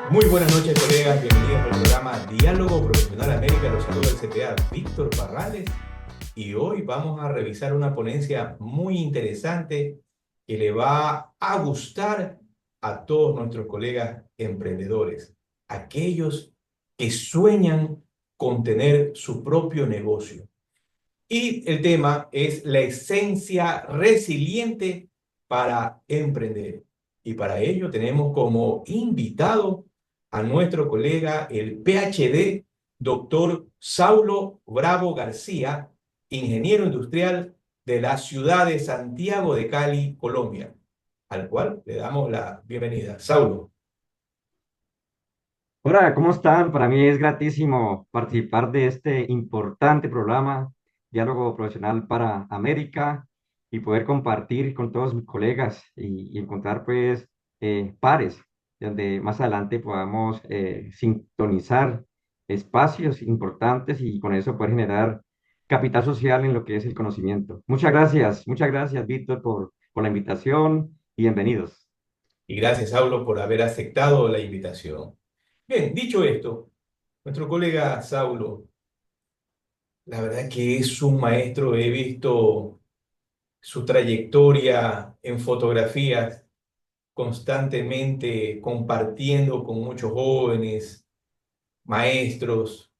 Muy buenas noches, colegas. Bienvenidos al programa Diálogo Profesional América. Los saluda el CPA Víctor Parrales. Y hoy vamos a revisar una ponencia muy interesante que le va a gustar a todos nuestros colegas emprendedores, aquellos que sueñan con tener su propio negocio. Y el tema es la esencia resiliente para emprender. Y para ello tenemos como invitado a nuestro colega, el PhD, doctor Saulo Bravo García, ingeniero industrial de la ciudad de Santiago de Cali, Colombia, al cual le damos la bienvenida. Saulo. Hola, ¿cómo están? Para mí es gratísimo participar de este importante programa, Diálogo Profesional para América, y poder compartir con todos mis colegas y encontrar pues pares, donde más adelante podamos sintonizar espacios importantes y con eso poder generar capital social en lo que es el conocimiento. Muchas gracias, Víctor, por la invitación y bienvenidos. Y gracias, Saulo, por haber aceptado la invitación. Bien, dicho esto, nuestro colega Saulo, la verdad que es un maestro. He visto su trayectoria en fotografías, constantemente compartiendo con muchos jóvenes, maestros,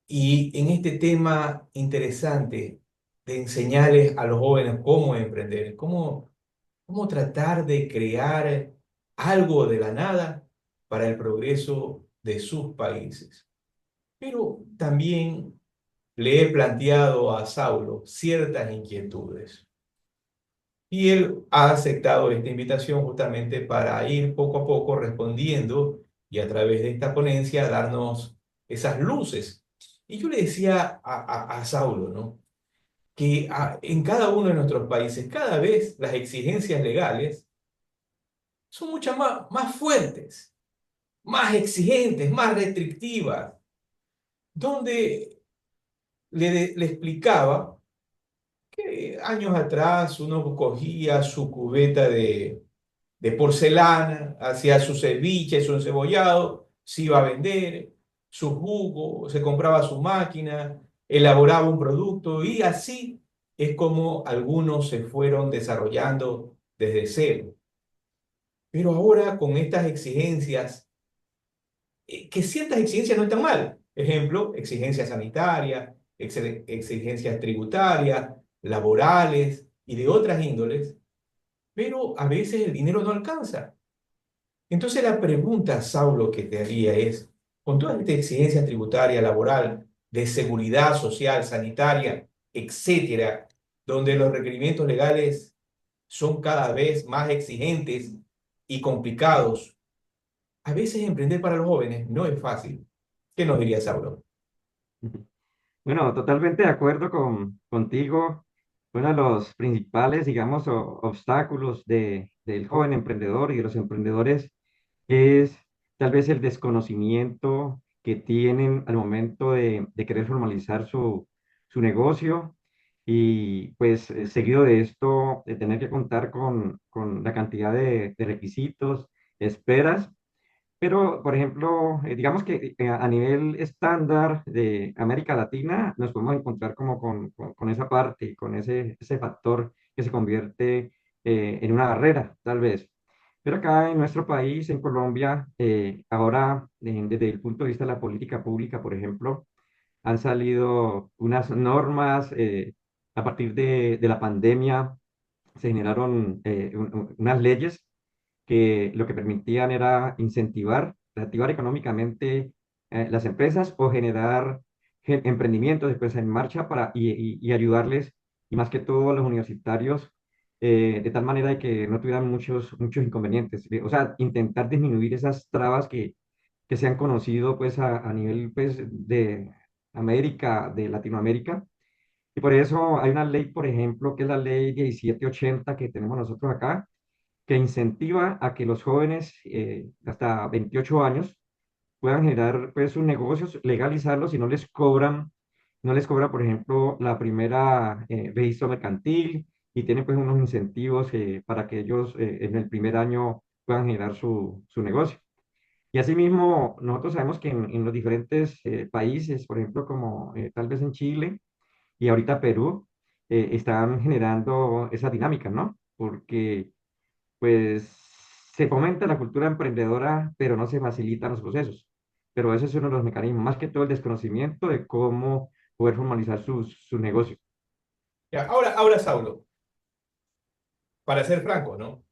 y en este tema interesante de enseñarles a los jóvenes cómo emprender, cómo tratar de crear algo de la nada para el progreso de sus países. Pero también le he planteado a Saulo ciertas inquietudes. Y él ha aceptado esta invitación justamente para ir poco a poco respondiendo y a través de esta ponencia darnos esas luces. Y yo le decía a Saulo, ¿no? Que en cada uno de nuestros países cada vez las exigencias legales son muchas más fuertes, más exigentes, más restrictivas, donde le explicaba que años atrás uno cogía su cubeta de porcelana, hacía su ceviche, su encebollado, se iba a vender, su jugo, se compraba su máquina, elaboraba un producto y así es como algunos se fueron desarrollando desde cero. Pero ahora con estas exigencias, que ciertas exigencias no están mal. Ejemplo, exigencias sanitarias, exigencias tributarias, laborales y de otras índoles, pero a veces el dinero no alcanza. Entonces la pregunta, Saulo, que te haría es, con toda esta exigencia tributaria, laboral, de seguridad social, sanitaria, etcétera, donde los requerimientos legales son cada vez más exigentes y complicados, a veces emprender para los jóvenes no es fácil. ¿Qué nos diría Saulo? Bueno, totalmente de acuerdo contigo. Uno de los principales, digamos, obstáculos del joven emprendedor y de los emprendedores es tal vez el desconocimiento que tienen al momento de querer formalizar su negocio y pues seguido de esto, de tener que contar con la cantidad de requisitos, esperas, pero, por ejemplo, digamos que a nivel estándar de América Latina nos podemos encontrar como con esa parte, con ese factor que se convierte en una barrera, tal vez. Pero acá en nuestro país, en Colombia, ahora, desde el punto de vista de la política pública, por ejemplo, han salido unas normas a partir de la pandemia, se generaron unas leyes que lo que permitían era incentivar, reactivar económicamente las empresas o generar emprendimientos después en marcha y ayudarles, y más que todo a los universitarios, de tal manera de que no tuvieran muchos inconvenientes. O sea, intentar disminuir esas trabas que se han conocido pues a nivel pues, de América, de Latinoamérica. Y por eso hay una ley, por ejemplo, que es la ley 1780 que tenemos nosotros acá, que incentiva a que los jóvenes hasta 28 años puedan generar pues sus negocios, legalizarlos y no les cobran, por ejemplo, la primera registro mercantil y tienen pues unos incentivos para que ellos en el primer año puedan generar su negocio. Y asimismo, nosotros sabemos que en los diferentes países, por ejemplo, como tal vez en Chile y ahorita Perú, están generando esa dinámica, ¿no? Porque pues se fomenta la cultura emprendedora, pero no se facilitan los procesos. Pero ese es uno de los mecanismos, más que todo el desconocimiento de cómo poder formalizar su negocio. Ya, ahora, Saulo, para ser franco, ¿no?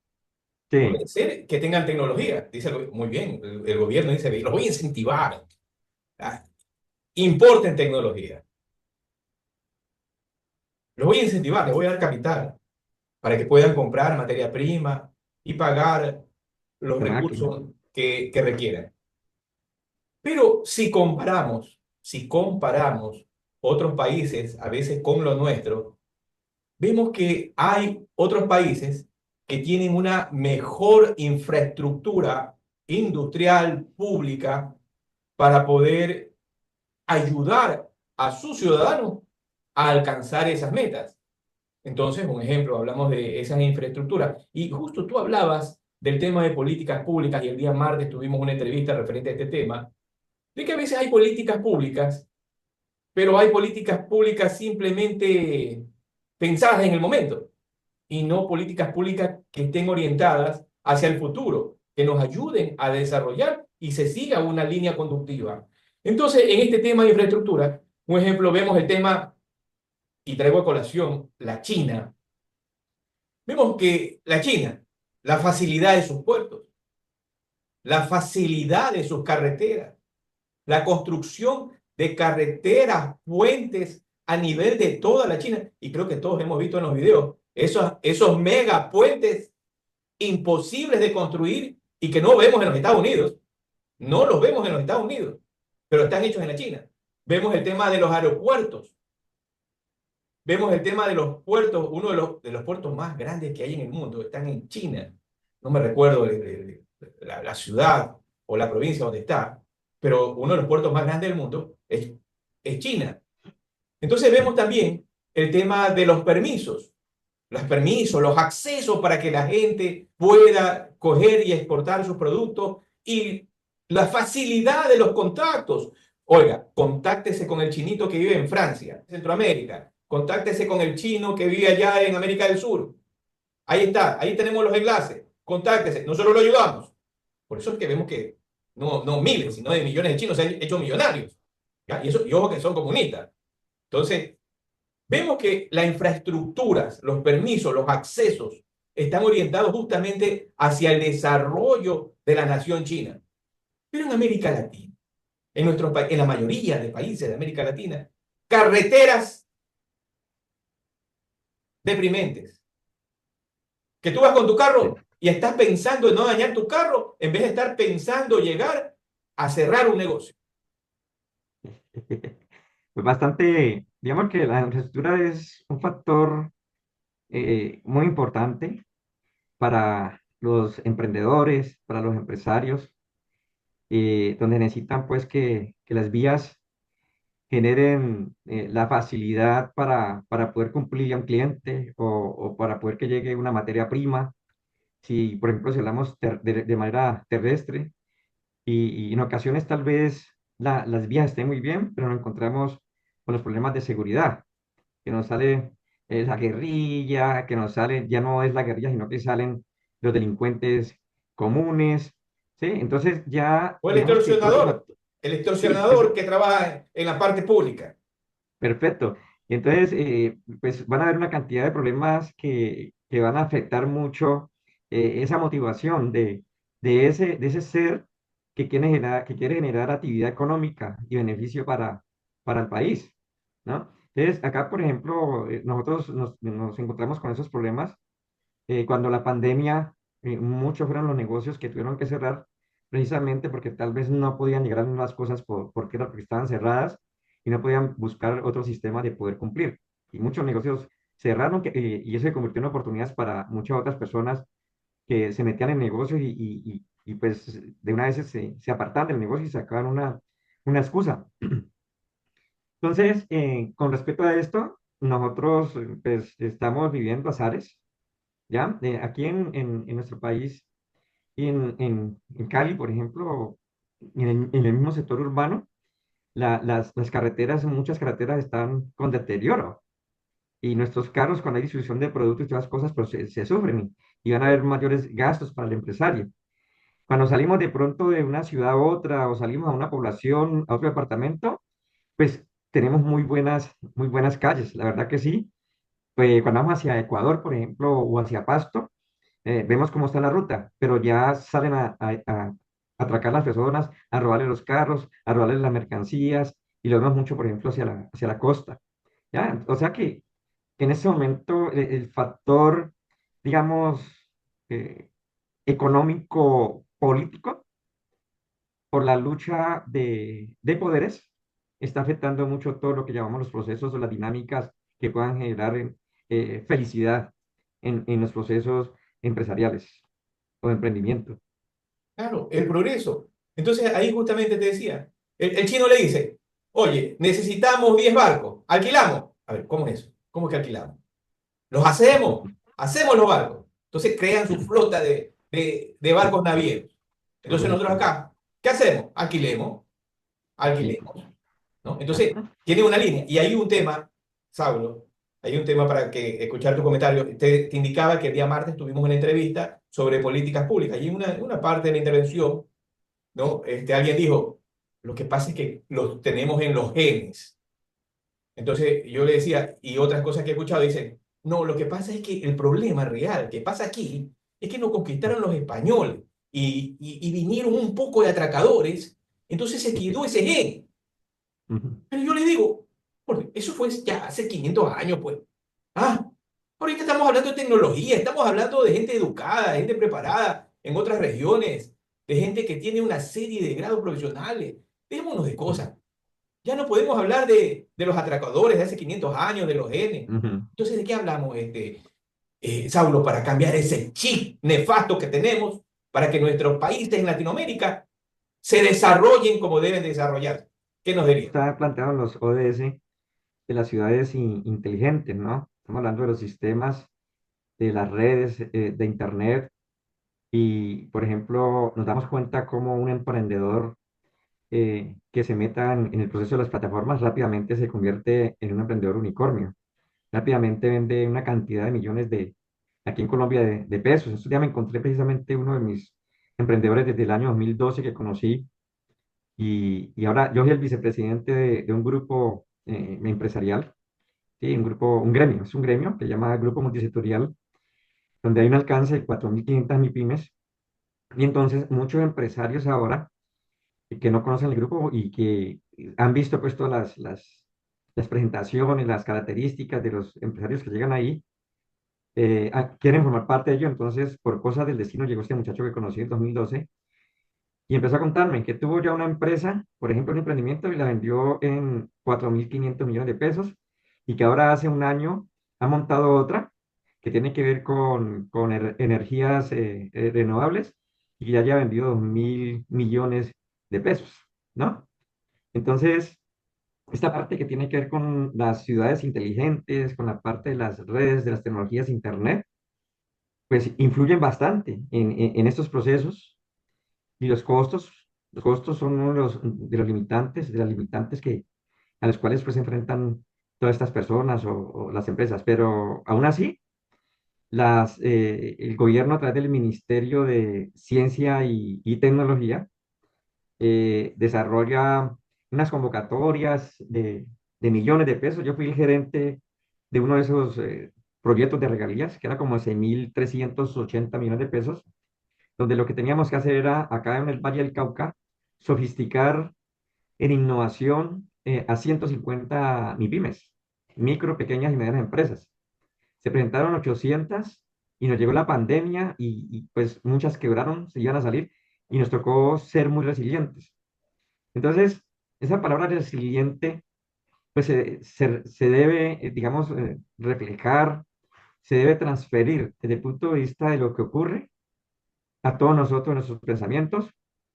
Sí, Puede ser que tengan tecnología, dice muy bien, el gobierno dice, los voy a incentivar, ah, importen tecnología, los voy a incentivar, les voy a dar capital para que puedan comprar materia prima y pagar los de máquina. recursos que requieran. Pero si comparamos otros países, a veces con lo nuestro, vemos que hay otros países que tienen una mejor infraestructura industrial pública para poder ayudar a sus ciudadanos a alcanzar esas metas. Entonces, un ejemplo, hablamos de esas infraestructuras. Y justo tú hablabas del tema de políticas públicas y el día martes tuvimos una entrevista referente a este tema, de que a veces hay políticas públicas, pero hay políticas públicas simplemente pensadas en el momento y no políticas públicas que estén orientadas hacia el futuro, que nos ayuden a desarrollar y se siga una línea conductiva. Entonces, en este tema de infraestructura, un ejemplo, vemos el tema, y traigo a colación, la China. Vemos que la China, la facilidad de sus puertos, la facilidad de sus carreteras, la construcción de carreteras, puentes a nivel de toda la China, y creo que todos hemos visto en los videos, esos mega puentes imposibles de construir y que no vemos en los Estados Unidos, no los vemos en los Estados Unidos, pero están hechos en la China. Vemos el tema de los aeropuertos, vemos el tema de los puertos, uno de los puertos más grandes que hay en el mundo, están en China. No me recuerdo la ciudad o la provincia donde está, pero uno de los puertos más grandes del mundo es China. Entonces vemos también el tema de los permisos, los accesos para que la gente pueda coger y exportar sus productos y la facilidad de los contactos. Oiga, contáctese con el chinito que vive en Francia, Centroamérica. Contáctese con el chino que vive allá en América del Sur. Ahí está, ahí tenemos los enlaces. Contáctese, nosotros lo ayudamos. Por eso es que vemos que no miles, sino de millones de chinos se han hecho millonarios. ¿Ya? Y ojo que son comunistas. Entonces, vemos que las infraestructuras, los permisos, los accesos están orientados justamente hacia el desarrollo de la nación china. Pero en América Latina, en la mayoría de países de América Latina, carreteras deprimentes. Que tú vas con tu carro y estás pensando en no dañar tu carro en vez de estar pensando llegar a cerrar un negocio. Pues bastante, digamos que la infraestructura es un factor muy importante para los emprendedores, para los empresarios, donde necesitan pues que las vías generen la facilidad para poder cumplir a un cliente o para poder que llegue una materia prima. Si, por ejemplo, si hablamos de manera terrestre y en ocasiones tal vez las vías estén muy bien, pero nos encontramos con los problemas de seguridad, que nos sale la guerrilla, que nos sale, ya no es la guerrilla, sino que salen los delincuentes comunes, ¿sí? Entonces ya, O digamos que todos esos factores, el sí, extorsionador que trabaja en la parte pública. perfecto. Y entonces, pues van a haber una cantidad de problemas que van a afectar mucho esa motivación de ese ser que quiere generar actividad económica y beneficio para el país, ¿no? Entonces, acá, por ejemplo, nosotros nos encontramos con esos problemas cuando la pandemia, muchos fueron los negocios que tuvieron que cerrar precisamente porque tal vez no podían llegar a las cosas porque era porque estaban cerradas y no podían buscar otro sistema de poder cumplir. Y muchos negocios cerraron y eso se convirtió en oportunidades para muchas otras personas que se metían en negocios y, pues de una vez se apartaban del negocio y sacaban una excusa. Entonces, con respecto a esto, nosotros pues estamos viviendo azares, ¿ya? Aquí en nuestro país y en Cali, por ejemplo, en el mismo sector urbano, las carreteras, muchas carreteras están con deterioro. Y nuestros carros, cuando hay distribución de productos y todas las cosas, pues se sufren y van a haber mayores gastos para el empresario. Cuando salimos de pronto de una ciudad a otra o salimos a una población, a otro departamento, pues tenemos muy buenas calles, la verdad que sí. Pues cuando vamos hacia Ecuador, por ejemplo, o hacia Pasto, vemos cómo está la ruta, pero ya salen a atracar las personas, a robarle los carros, a robarle las mercancías, y lo vemos mucho, por ejemplo, hacia la costa. ¿Ya? O sea que en ese momento el factor, digamos, eh, económico, político, por la lucha de poderes, está afectando mucho todo lo que llamamos los procesos o las dinámicas que puedan generar felicidad en los procesos empresariales o de emprendimiento. Claro, el progreso. Entonces ahí justamente te decía, el chino le dice, oye, necesitamos 10 barcos, alquilamos. A ver, ¿cómo es eso? ¿Cómo es que alquilamos? Los hacemos los barcos. Entonces crean su flota de barcos navieros. Entonces nosotros Correcto. acá, ¿qué hacemos? Sí. Alquilemos, ¿no? Entonces, tiene una línea. Y hay un tema, Saulo, hay un tema para que escuchar tu comentario. Te indicaba que el día martes tuvimos una entrevista sobre políticas públicas y en una parte de la intervención, ¿no? Alguien dijo, lo que pasa es que los tenemos en los genes. Entonces yo le decía, y otras cosas que he escuchado, dicen, no, lo que pasa es que el problema real que pasa aquí es que nos conquistaron los españoles y vinieron un poco de atracadores, entonces se quedó ese gen. Ujú. Pero yo le digo, porque eso fue ya hace 500 años, pues. Ah, ahorita estamos hablando de tecnología, estamos hablando de gente educada, de gente preparada en otras regiones, de gente que tiene una serie de grados profesionales. Dejémonos de cosas. Ya no podemos hablar de los atracadores de hace 500 años, de los genes. Ujú. Entonces, ¿de qué hablamos, Saulo, para cambiar ese chip nefasto que tenemos para que nuestros países en Latinoamérica se desarrollen como deben desarrollarse? ¿Qué nos diría? Está planteado en los ODS de las ciudades inteligentes, ¿no? Estamos hablando de los sistemas, de las redes, de Internet, y, por ejemplo, nos damos cuenta cómo un emprendedor que se meta en el proceso de las plataformas rápidamente se convierte en un emprendedor unicornio. Rápidamente vende una cantidad de millones aquí en Colombia, de pesos. Estos días me encontré precisamente uno de mis emprendedores desde el año 2012 que conocí, y ahora yo soy el vicepresidente de un grupo empresarial, ¿sí? Un gremio, es un gremio que se llama Grupo Multisectorial, donde hay un alcance de 4.500 MIPYMES, y entonces muchos empresarios ahora que no conocen el grupo y que han visto pues todas las presentaciones, las características de los empresarios que llegan ahí, quieren formar parte de ello. Entonces, por cosas del destino, llegó este muchacho que conocí en 2012 y empezó a contarme que tuvo ya una empresa, por ejemplo, un emprendimiento, y la vendió en 4.500 millones de pesos, y que ahora hace un año ha montado otra que tiene que ver con energías renovables, y que ya haya vendido 2.000 millones de pesos, ¿no? Entonces, esta parte que tiene que ver con las ciudades inteligentes, con la parte de las redes, de las tecnologías Internet, pues influyen bastante en estos procesos. Y los costos son uno de los limitantes, de las limitantes a los cuales pues se enfrentan todas estas personas o las empresas. Pero aún así, el gobierno, a través del Ministerio de Ciencia y Tecnología, desarrolla unas convocatorias de millones de pesos. Yo fui el gerente de uno de esos proyectos de regalías, que era como 6.380 millones de pesos, donde lo que teníamos que hacer era, acá en el Valle del Cauca, sofisticar en innovación a 150 MIPYMES, micro, pequeñas y medianas empresas. Se presentaron 800 y nos llegó la pandemia, pues muchas quebraron, se iban a salir, y nos tocó ser muy resilientes. Entonces, esa palabra resiliente, pues se debe, digamos, reflejar, se debe transferir desde el punto de vista de lo que ocurre a todos nosotros, nuestros pensamientos,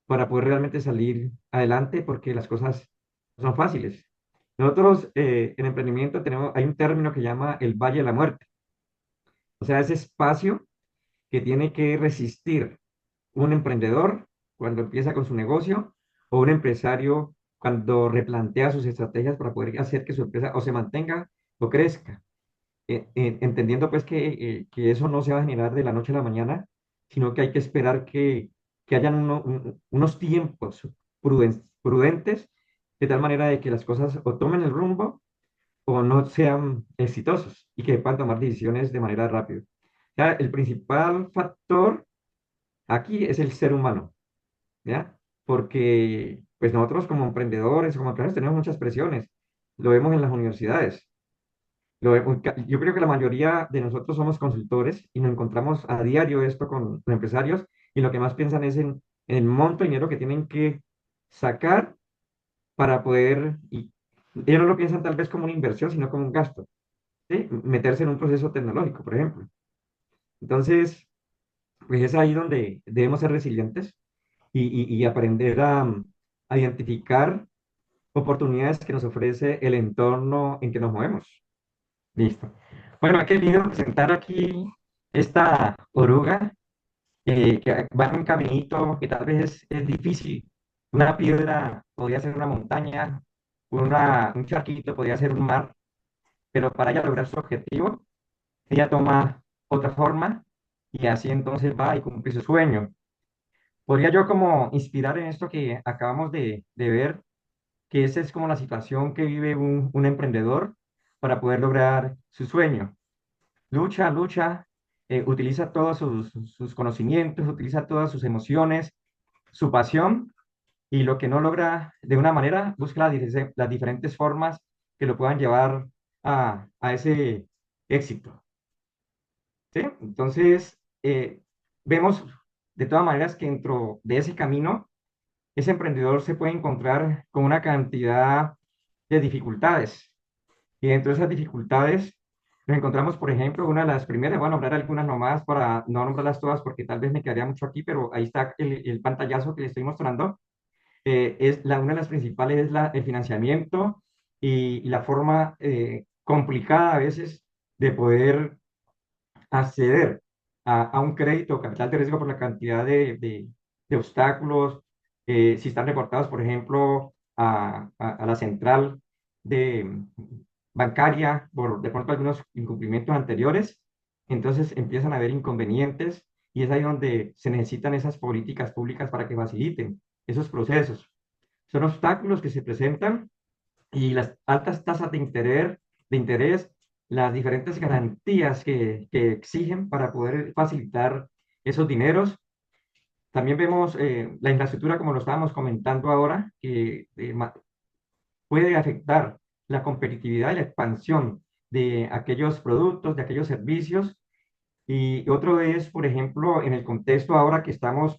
para poder realmente salir adelante, porque las cosas no son fáciles. Nosotros en emprendimiento hay un término que llama el Valle de la Muerte, o sea, ese espacio que tiene que resistir un emprendedor cuando empieza con su negocio, o un empresario cuando replantea sus estrategias para poder hacer que su empresa o se mantenga o crezca, entendiendo pues que eso no se va a generar de la noche a la mañana, sino que hay que esperar que hayan unos tiempos prudentes, de tal manera de que las cosas o tomen el rumbo o no sean exitosos y que puedan tomar decisiones de manera rápida. Ya, el principal factor aquí es el ser humano, ¿ya? Porque pues nosotros como emprendedores, como empresarios tenemos muchas presiones. Lo vemos en las universidades. Yo creo que la mayoría de nosotros somos consultores y nos encontramos a diario esto con empresarios y lo que más piensan es en el monto de dinero que tienen que sacar para poder, y ellos no lo piensan tal vez como una inversión, sino como un gasto, ¿sí? Meterse en un proceso tecnológico, por ejemplo. Entonces, pues es ahí donde debemos ser resilientes y aprender a identificar oportunidades que nos ofrece el entorno en que nos movemos. Listo. Bueno, he querido presentar aquí esta oruga que va en un caminito que tal vez es difícil. Una piedra podría ser una montaña, un charquito podría ser un mar, pero para ella lograr su objetivo, ella toma otra forma y así entonces va y cumple su sueño. Podría yo como inspirar en esto que acabamos de ver, que esa es como la situación que vive un emprendedor para poder lograr su sueño. Lucha, lucha, utiliza todos sus conocimientos, utiliza todas sus emociones, su pasión, y lo que no logra de una manera, busca las diferentes formas que lo puedan llevar a ese éxito. ¿Sí? Entonces, vemos de todas maneras que dentro de ese camino, ese emprendedor se puede encontrar con una cantidad de dificultades. Y dentro de esas dificultades nos encontramos, por ejemplo, una de las primeras, voy a nombrar algunas nomás para no nombrarlas todas porque tal vez me quedaría mucho aquí, pero ahí está el pantallazo que le estoy mostrando. Una de las principales es el financiamiento y la forma complicada a veces de poder acceder a un crédito o capital de riesgo por la cantidad de obstáculos, si están reportados, por ejemplo, a la central de bancaria por de pronto algunos incumplimientos anteriores, entonces empiezan a haber inconvenientes y es ahí donde se necesitan esas políticas públicas para que faciliten esos procesos. Son obstáculos que se presentan y las altas tasas de interés, las diferentes garantías que exigen para poder facilitar esos dineros. También vemos la infraestructura, como lo estábamos comentando ahora, que puede afectar la competitividad y la expansión de aquellos productos, de aquellos servicios. Y otro es, por ejemplo, en el contexto ahora que estamos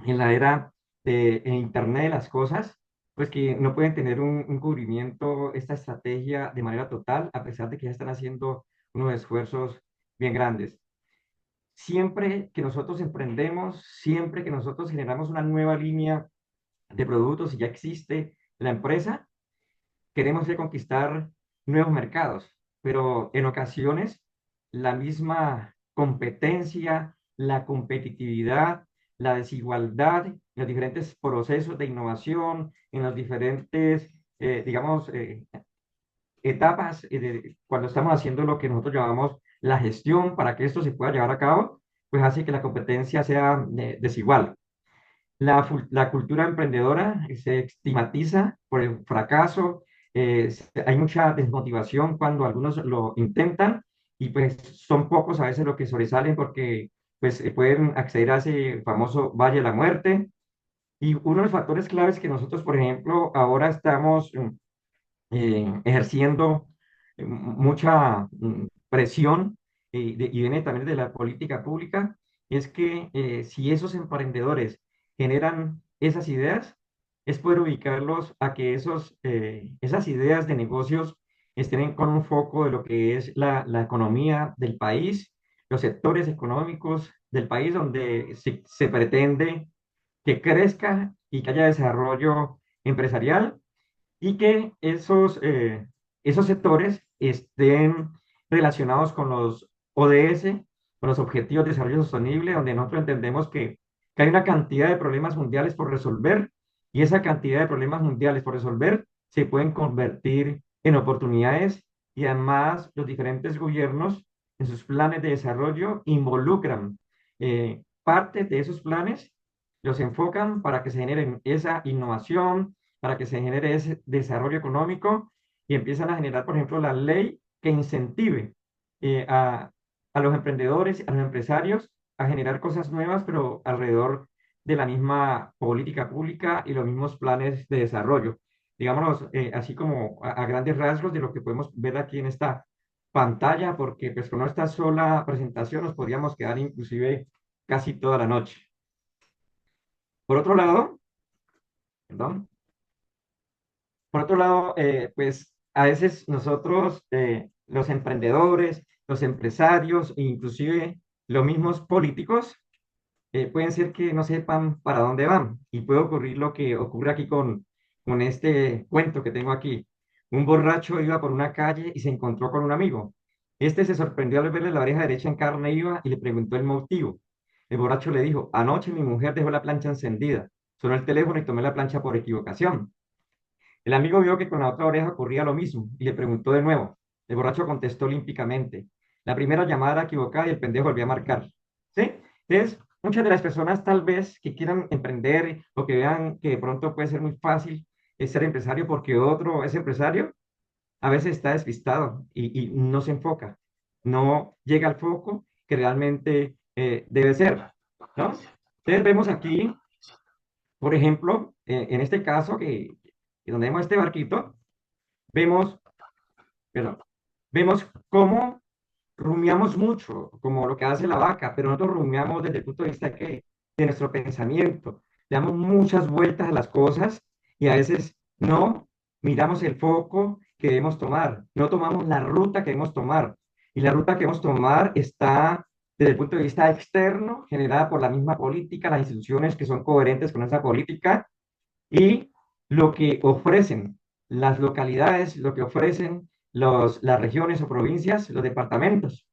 en la era de Internet de las cosas, pues que no pueden tener un cubrimiento, esta estrategia de manera total, a pesar de que ya están haciendo unos esfuerzos bien grandes. Siempre que nosotros emprendemos, siempre que nosotros generamos una nueva línea de productos y ya existe la empresa, queremos conquistar nuevos mercados, pero en ocasiones la misma competencia, la competitividad, la desigualdad, los diferentes procesos de innovación, en las diferentes, digamos, etapas cuando estamos haciendo lo que nosotros llamamos la gestión para que esto se pueda llevar a cabo, pues hace que la competencia sea desigual. La cultura emprendedora se estigmatiza por el fracaso, hay mucha desmotivación cuando algunos lo intentan y pues son pocos a veces los que sobresalen porque pues pueden acceder a ese famoso Valle de la Muerte. Y uno de los factores claves que nosotros, por ejemplo, ahora estamos ejerciendo mucha presión y viene también de la política pública, es que si esos emprendedores generan esas ideas, es poder ubicarlos a que esas ideas de negocios estén con un foco de lo que es la economía del país, los sectores económicos del país donde se pretende que crezca y que haya desarrollo empresarial y que esos sectores estén relacionados con los ODS, con los Objetivos de Desarrollo Sostenible, donde nosotros entendemos que hay una cantidad de problemas mundiales por resolver y esa cantidad de problemas mundiales por resolver se pueden convertir en oportunidades y además los diferentes gobiernos en sus planes de desarrollo involucran parte de esos planes, los enfocan para que se genere esa innovación, para que se genere ese desarrollo económico y empiezan a generar, por ejemplo, la ley que incentive eh, a, a los emprendedores, a los empresarios a generar cosas nuevas, pero alrededor de la misma política pública y los mismos planes de desarrollo. Digámonos, así como a grandes rasgos de lo que podemos ver aquí en esta pantalla, porque pues con esta sola presentación nos podríamos quedar inclusive casi toda la noche. Por otro lado, perdón, por otro lado, pues a veces nosotros, los emprendedores, los empresarios, e inclusive los mismos políticos, pueden ser que no sepan para dónde van y puede ocurrir lo que ocurre aquí con este cuento que tengo aquí. Un borracho iba por una calle y se encontró con un amigo. Este se sorprendió al verle la oreja derecha en carne viva y le preguntó el motivo. El borracho le dijo, anoche mi mujer dejó la plancha encendida. Sonó el teléfono y tomé la plancha por equivocación. El amigo vio que con la otra oreja ocurría lo mismo y le preguntó de nuevo. El borracho contestó olímpicamente. La primera llamada era equivocada y el pendejo volvió a marcar. ¿Sí? Entonces, muchas de las personas tal vez que quieran emprender o que vean que de pronto puede ser muy fácil ser empresario porque otro es empresario, a veces está despistado y no se enfoca, no llega al foco que realmente debe ser, ¿no? Entonces vemos aquí, por ejemplo, en este caso que donde vemos este barquito, vemos, perdón, vemos cómo rumiamos mucho, como lo que hace la vaca, pero nosotros rumiamos desde el punto de vista de nuestro pensamiento. Le damos muchas vueltas a las cosas y a veces no miramos el foco que debemos tomar, no tomamos la ruta que debemos tomar. Y la ruta que debemos tomar está desde el punto de vista externo, generada por la misma política, las instituciones que son coherentes con esa política y lo que ofrecen las localidades, lo que ofrecen las regiones o provincias, los departamentos.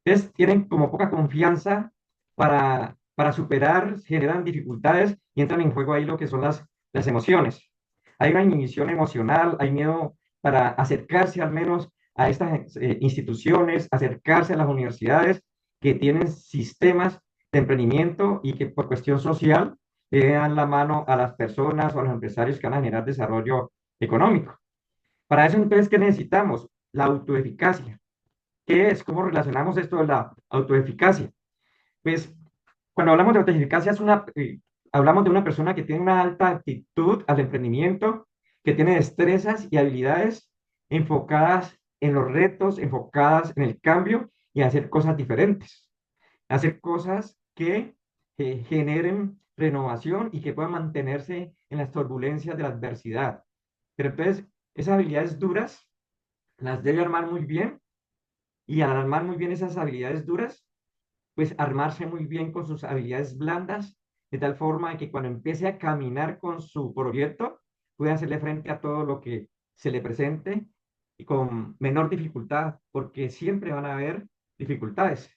Entonces, tienen como poca confianza para superar, generan dificultades y entran en juego ahí lo que son las emociones. Hay una inhibición emocional, hay miedo para acercarse al menos a estas instituciones, acercarse a las universidades que tienen sistemas de emprendimiento y que por cuestión social le dan la mano a las personas o a los empresarios que van a generar desarrollo económico. Para eso, entonces, ¿qué necesitamos? La autoeficacia. ¿Qué es? ¿Cómo relacionamos esto de la autoeficacia? Pues cuando hablamos de autoeficacia hablamos de una persona que tiene una alta actitud al emprendimiento, que tiene destrezas y habilidades enfocadas en los retos, enfocadas en el cambio y hacer cosas diferentes, hacer cosas que generen renovación y que puedan mantenerse en las turbulencias de la adversidad. Pero entonces, esas habilidades duras las debe armar muy bien y al armar muy bien esas habilidades duras, pues armarse muy bien con sus habilidades blandas, de tal forma de que cuando empiece a caminar con su proyecto, pueda hacerle frente a todo lo que se le presente y con menor dificultad, porque siempre van a haber dificultades.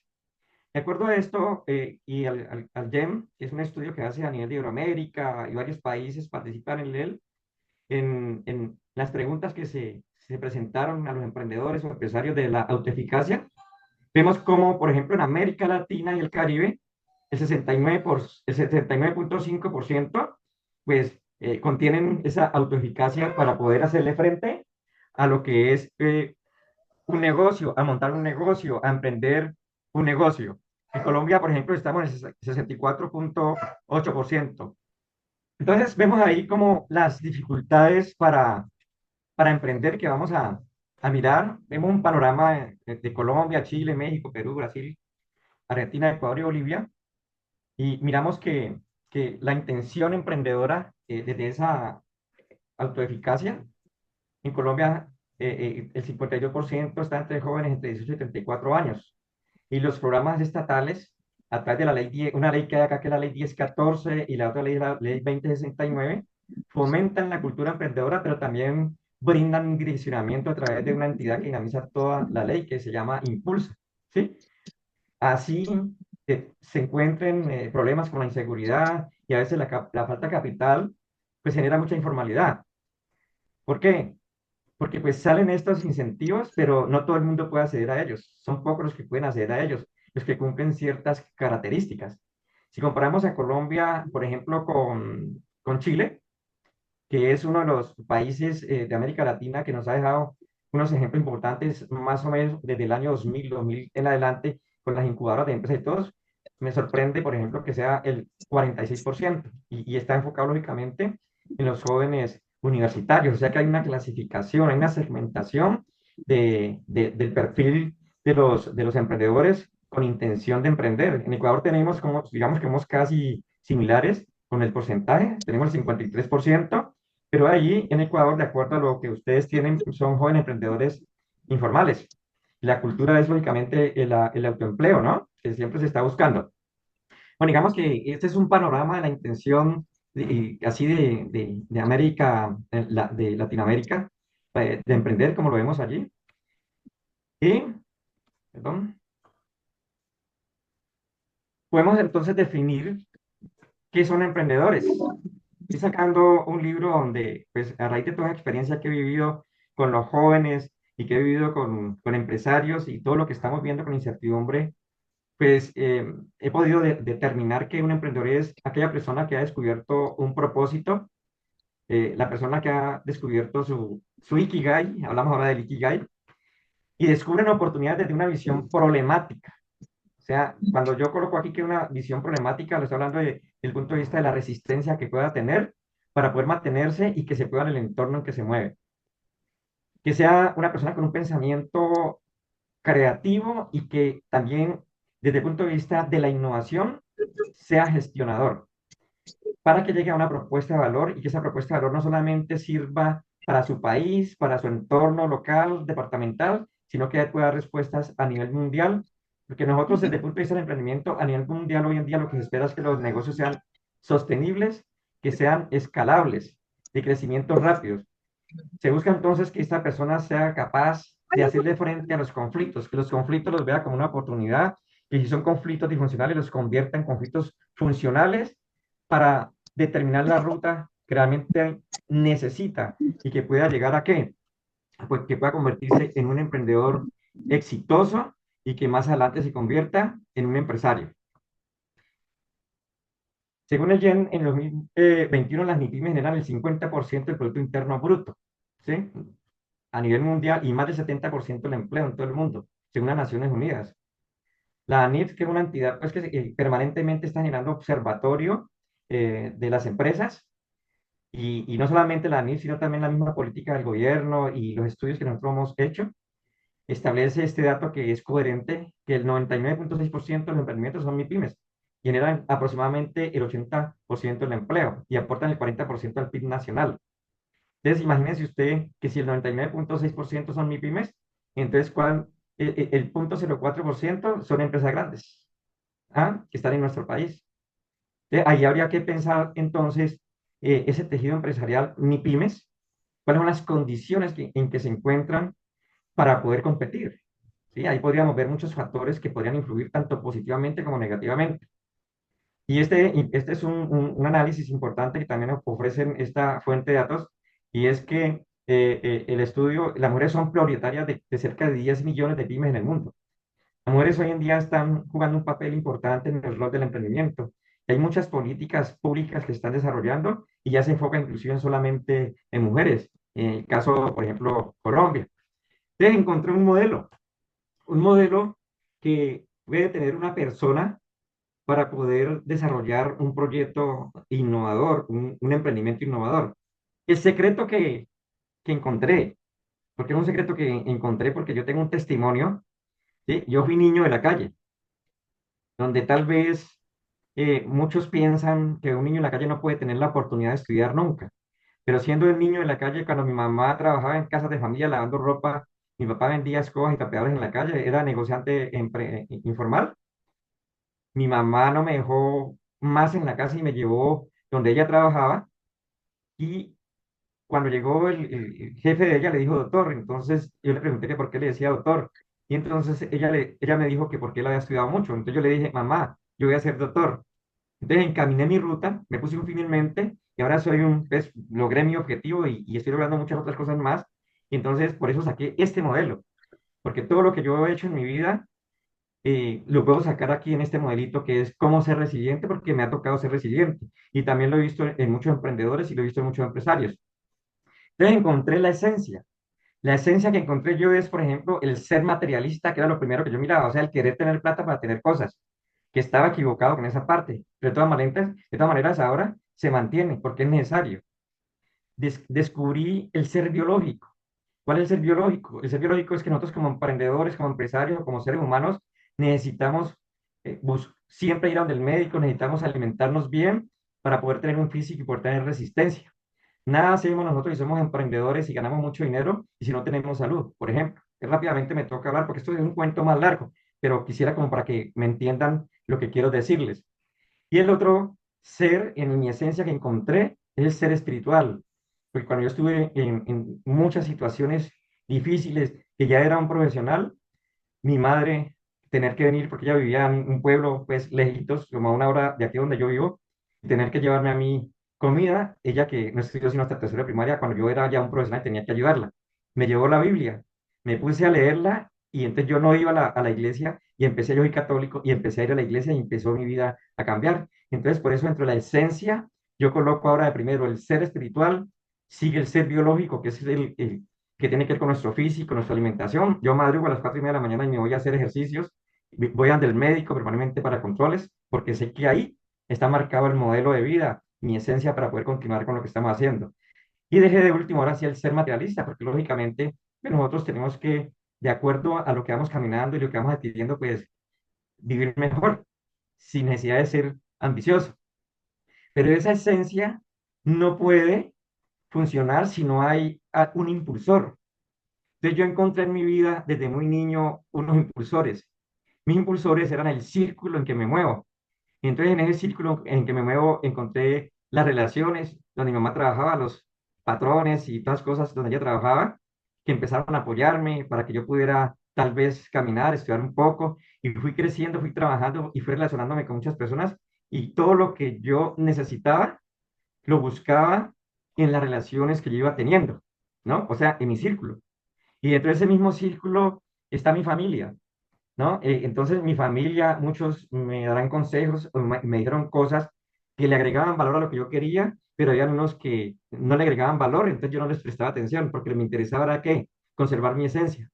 De acuerdo a esto, y al GEM, que es un estudio que hace a nivel de Iberoamérica y varios países participan en él, en las preguntas que se presentaron a los emprendedores o empresarios de la autoeficacia, vemos como, por ejemplo, en América Latina y el Caribe, el 69.5% pues contienen esa autoeficacia para poder hacerle frente a lo que es un negocio, a montar un negocio, a emprender un negocio. En Colombia, por ejemplo, estamos en el 64.8%. Entonces, vemos ahí como las dificultades para emprender que vamos a mirar. Vemos un panorama de Colombia, Chile, México, Perú, Brasil, Argentina, Ecuador y Bolivia, y miramos que la intención emprendedora desde esa autoeficacia, en Colombia el 52% está entre jóvenes entre 18 y 34 años, y los programas estatales, a través de la ley 10, una ley que hay acá que es la ley 1014 y la otra ley, la ley 2069, fomentan la cultura emprendedora, pero también brindan un direccionamiento a través de una entidad que dinamiza toda la ley que se llama Impulsa, ¿sí? Así se encuentren problemas con la inseguridad y a veces la falta de capital, pues genera mucha informalidad. ¿Por qué? Porque pues salen estos incentivos, pero no todo el mundo puede acceder a ellos. Son pocos los que pueden acceder a ellos, los que cumplen ciertas características. Si comparamos a Colombia, por ejemplo, con Chile, que es uno de los países de América Latina que nos ha dejado unos ejemplos importantes, más o menos desde el año 2000 en adelante, con las incubadoras de empresas y todos, me sorprende, por ejemplo, que sea el 46% y está enfocado lógicamente en los jóvenes universitarios, o sea que hay una clasificación, hay una segmentación del perfil de los emprendedores con intención de emprender. En Ecuador tenemos como, digamos que somos casi similares con el porcentaje, tenemos el 53%, pero allí en Ecuador, de acuerdo a lo que ustedes tienen, son jóvenes emprendedores informales. La cultura es lógicamente el autoempleo, ¿no? Que siempre se está buscando. Bueno, digamos que este es un panorama de la intención así de América, de Latinoamérica, de emprender, como lo vemos allí. Y, perdón, podemos entonces definir qué son emprendedores. Estoy sacando un libro donde, pues, a raíz de toda la experiencia que he vivido con los jóvenes y que he vivido con empresarios y todo lo que estamos viendo con incertidumbre, pues he podido determinar que un emprendedor es aquella persona que ha descubierto un propósito, la persona que ha descubierto su Ikigai, hablamos ahora del Ikigai, y descubren oportunidades desde una visión problemática. O sea, cuando yo coloco aquí que una visión problemática, lo estoy hablando desde el punto de vista de la resistencia que pueda tener para poder mantenerse y que se pueda en el entorno en que se mueve. Que sea una persona con un pensamiento creativo y que también, desde el punto de vista de la innovación, sea gestionador para que llegue a una propuesta de valor y que esa propuesta de valor no solamente sirva para su país, para su entorno local, departamental, sino que pueda dar respuestas a nivel mundial, porque nosotros desde el punto de vista del emprendimiento a nivel mundial hoy en día lo que se espera es que los negocios sean sostenibles, que sean escalables, de crecimiento rápidos. Se busca entonces que esta persona sea capaz de hacerle frente a los conflictos, que los conflictos los vea como una oportunidad, que si son conflictos disfuncionales los convierta en conflictos funcionales para determinar la ruta que realmente necesita y que pueda llegar a qué, pues que pueda convertirse en un emprendedor exitoso y que más adelante se convierta en un empresario. Según el YEN, en 2021 las MIPYMES generan el 50% del Producto Interno Bruto, ¿sí? A nivel mundial y más del 70% del empleo en todo el mundo, según las Naciones Unidas. La ANIF, que es una entidad pues, que permanentemente está generando observatorio de las empresas, y no solamente la ANIF, sino también la misma política del gobierno y los estudios que nosotros hemos hecho, establece este dato que es coherente, que el 99,6% de los emprendimientos son MIPYMES, generan aproximadamente el 80% del empleo y aportan el 40% al PIB nacional. Entonces, imagínese usted que si el 99,6% son MIPYMES, entonces el 0,04% son empresas grandes, ¿ah? Que están en nuestro país. Ahí habría que pensar entonces ese tejido empresarial MIPYMES, cuáles son las condiciones en que se encuentran para poder competir. ¿Sí? Ahí podríamos ver muchos factores que podrían influir tanto positivamente como negativamente. Y este es un análisis importante que también nos ofrecen esta fuente de datos, y es que el estudio, las mujeres son prioritarias de cerca de 10 millones de pymes en el mundo. Las mujeres hoy en día están jugando un papel importante en el rol del emprendimiento. Hay muchas políticas públicas que están desarrollando y ya se enfocan inclusive solamente en mujeres. En el caso, por ejemplo, Colombia. Entonces encontré un modelo que puede tener una persona para poder desarrollar un proyecto innovador, un emprendimiento innovador. El secreto que encontré, porque es un secreto que encontré porque yo tengo un testimonio, ¿sí? Yo fui niño de la calle, donde tal vez muchos piensan que un niño en la calle no puede tener la oportunidad de estudiar nunca. Pero siendo el niño de la calle, cuando mi mamá trabajaba en casas de familia lavando ropa, mi papá vendía escobas y tapeadores en la calle, era negociante informal. Mi mamá no me dejó más en la casa y me llevó donde ella trabajaba, y cuando llegó el jefe de ella le dijo doctor, entonces yo le pregunté que por qué le decía doctor, y entonces ella me dijo que porque él había estudiado mucho, entonces yo le dije mamá, yo voy a ser doctor, Entonces encaminé mi ruta, me puse un fin en mente y ahora pues, logré mi objetivo y estoy logrando muchas otras cosas más. Y entonces por eso saqué este modelo, porque todo lo que yo he hecho en mi vida lo puedo sacar aquí en este modelito que es cómo ser resiliente, porque me ha tocado ser resiliente. Y también lo he visto en muchos emprendedores y lo he visto en muchos empresarios. Entonces encontré la esencia. La esencia que encontré yo es, por ejemplo, el ser materialista, que era lo primero que yo miraba, o sea, el querer tener plata para tener cosas, que estaba equivocado con esa parte. Pero de todas maneras ahora se mantiene porque es necesario. Descubrí el ser biológico. ¿Cuál es el ser biológico? El ser biológico es que nosotros como emprendedores, como empresarios, como seres humanos, necesitamos siempre ir a donde el médico, necesitamos alimentarnos bien para poder tener un físico y poder tener resistencia. Nada hacemos nosotros y somos emprendedores y ganamos mucho dinero y si no tenemos salud, por ejemplo. Rápidamente me toca hablar porque esto es un cuento más largo, pero quisiera como para que me entiendan lo que quiero decirles. Y el otro ser en mi esencia que encontré es el ser espiritual. Porque cuando yo estuve en muchas situaciones difíciles, que ya era un profesional, mi madre tener que venir, porque ella vivía en un pueblo, pues, lejitos, como a una hora de aquí donde yo vivo, y tener que llevarme a mí comida, ella que no estudió sino hasta tercera primaria, cuando yo era ya un profesional tenía que ayudarla. Me llevó la Biblia, me puse a leerla, y entonces yo no iba a la iglesia, y empecé, yo soy católico, y empecé a ir a la iglesia, y empezó mi vida a cambiar. Entonces, por eso, dentro de la esencia, yo coloco ahora de primero el ser espiritual, sigue el ser biológico, que es el que tiene que ver con nuestro físico, nuestra alimentación. Yo madrugo a las 4:30 de la mañana y me voy a hacer ejercicios. Voy ante el médico permanentemente para controles, porque sé que ahí está marcado el modelo de vida, mi esencia para poder continuar con lo que estamos haciendo. Y dejé de último ahora sí el ser materialista, porque lógicamente pues, nosotros tenemos que, de acuerdo a lo que vamos caminando y lo que vamos adquiriendo, pues vivir mejor, sin necesidad de ser ambicioso. Pero esa esencia no puede funcionar si no hay un impulsor. Entonces yo encontré en mi vida desde muy niño unos impulsores. Mis impulsores eran el círculo en que me muevo. Y entonces en ese círculo en que me muevo encontré las relaciones donde mi mamá trabajaba, los patrones y todas las cosas donde ella trabajaba, que empezaron a apoyarme para que yo pudiera tal vez caminar, estudiar un poco. Y fui creciendo, fui trabajando y fui relacionándome con muchas personas. Y todo lo que yo necesitaba lo buscaba en las relaciones que yo iba teniendo, ¿no? O sea, en mi círculo. Y dentro de ese mismo círculo está mi familia, ¿no? Entonces mi familia, muchos me darán consejos, o me dijeron cosas que le agregaban valor a lo que yo quería, pero había unos que no le agregaban valor, entonces yo no les prestaba atención porque me interesaba era qué, conservar mi esencia,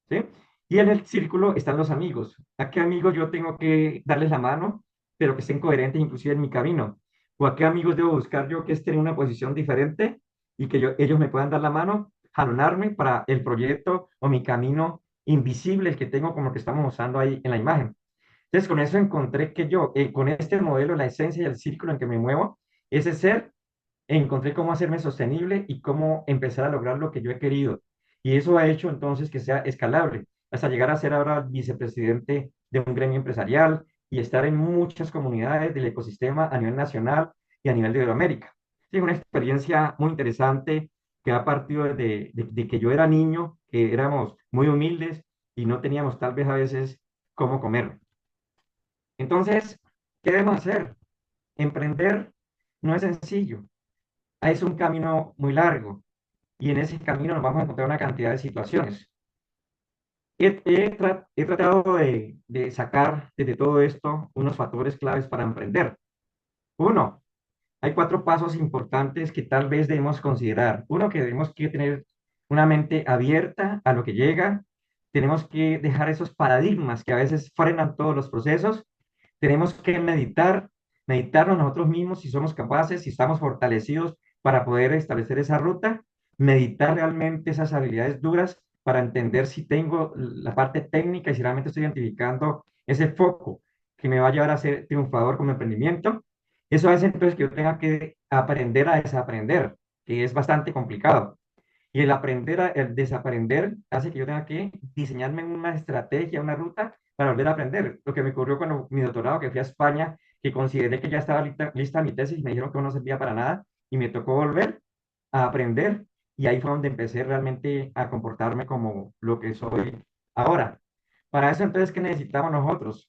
¿sí? Y en el círculo están los amigos. ¿A qué amigos yo tengo que darles la mano, pero que estén coherentes inclusive en mi camino? ¿O a qué amigos debo buscar yo que estén en una posición diferente y que ellos me puedan dar la mano, jalonarme para el proyecto o mi camino invisible, el que tengo como que estamos usando ahí en la imagen? Entonces, con eso encontré que yo, con este modelo, la esencia y el círculo en que me muevo, ese ser, encontré cómo hacerme sostenible y cómo empezar a lograr lo que yo he querido. Y eso ha hecho entonces que sea escalable, hasta llegar a ser ahora vicepresidente de un gremio empresarial y estar en muchas comunidades del ecosistema a nivel nacional y a nivel de Iberoamérica. Sí, una experiencia muy interesante que ha partido de que yo era niño, que éramos muy humildes y no teníamos tal vez a veces cómo comer. Entonces, ¿qué debemos hacer? Emprender no es sencillo, es un camino muy largo y en ese camino nos vamos a encontrar una cantidad de situaciones. He tratado de sacar desde todo esto unos factores claves para emprender. Uno, hay 4 pasos importantes que tal vez debemos considerar. Uno, que debemos que tener una mente abierta a lo que llega. Tenemos que dejar esos paradigmas que a veces frenan todos los procesos. Tenemos que meditarnos nosotros mismos si somos capaces, si estamos fortalecidos para poder establecer esa ruta, meditar realmente esas habilidades duras para entender si tengo la parte técnica y si realmente estoy identificando ese foco que me va a llevar a ser triunfador como emprendimiento. Eso hace entonces que yo tenga que aprender a desaprender, que es bastante complicado. Y el desaprender hace que yo tenga que diseñarme una estrategia, una ruta para volver a aprender. Lo que me ocurrió con mi doctorado, que fui a España, que consideré que ya estaba lista mi tesis y me dijeron que no servía para nada y me tocó volver a aprender y ahí fue donde empecé realmente a comportarme como lo que soy ahora. Para eso entonces, ¿qué necesitamos nosotros?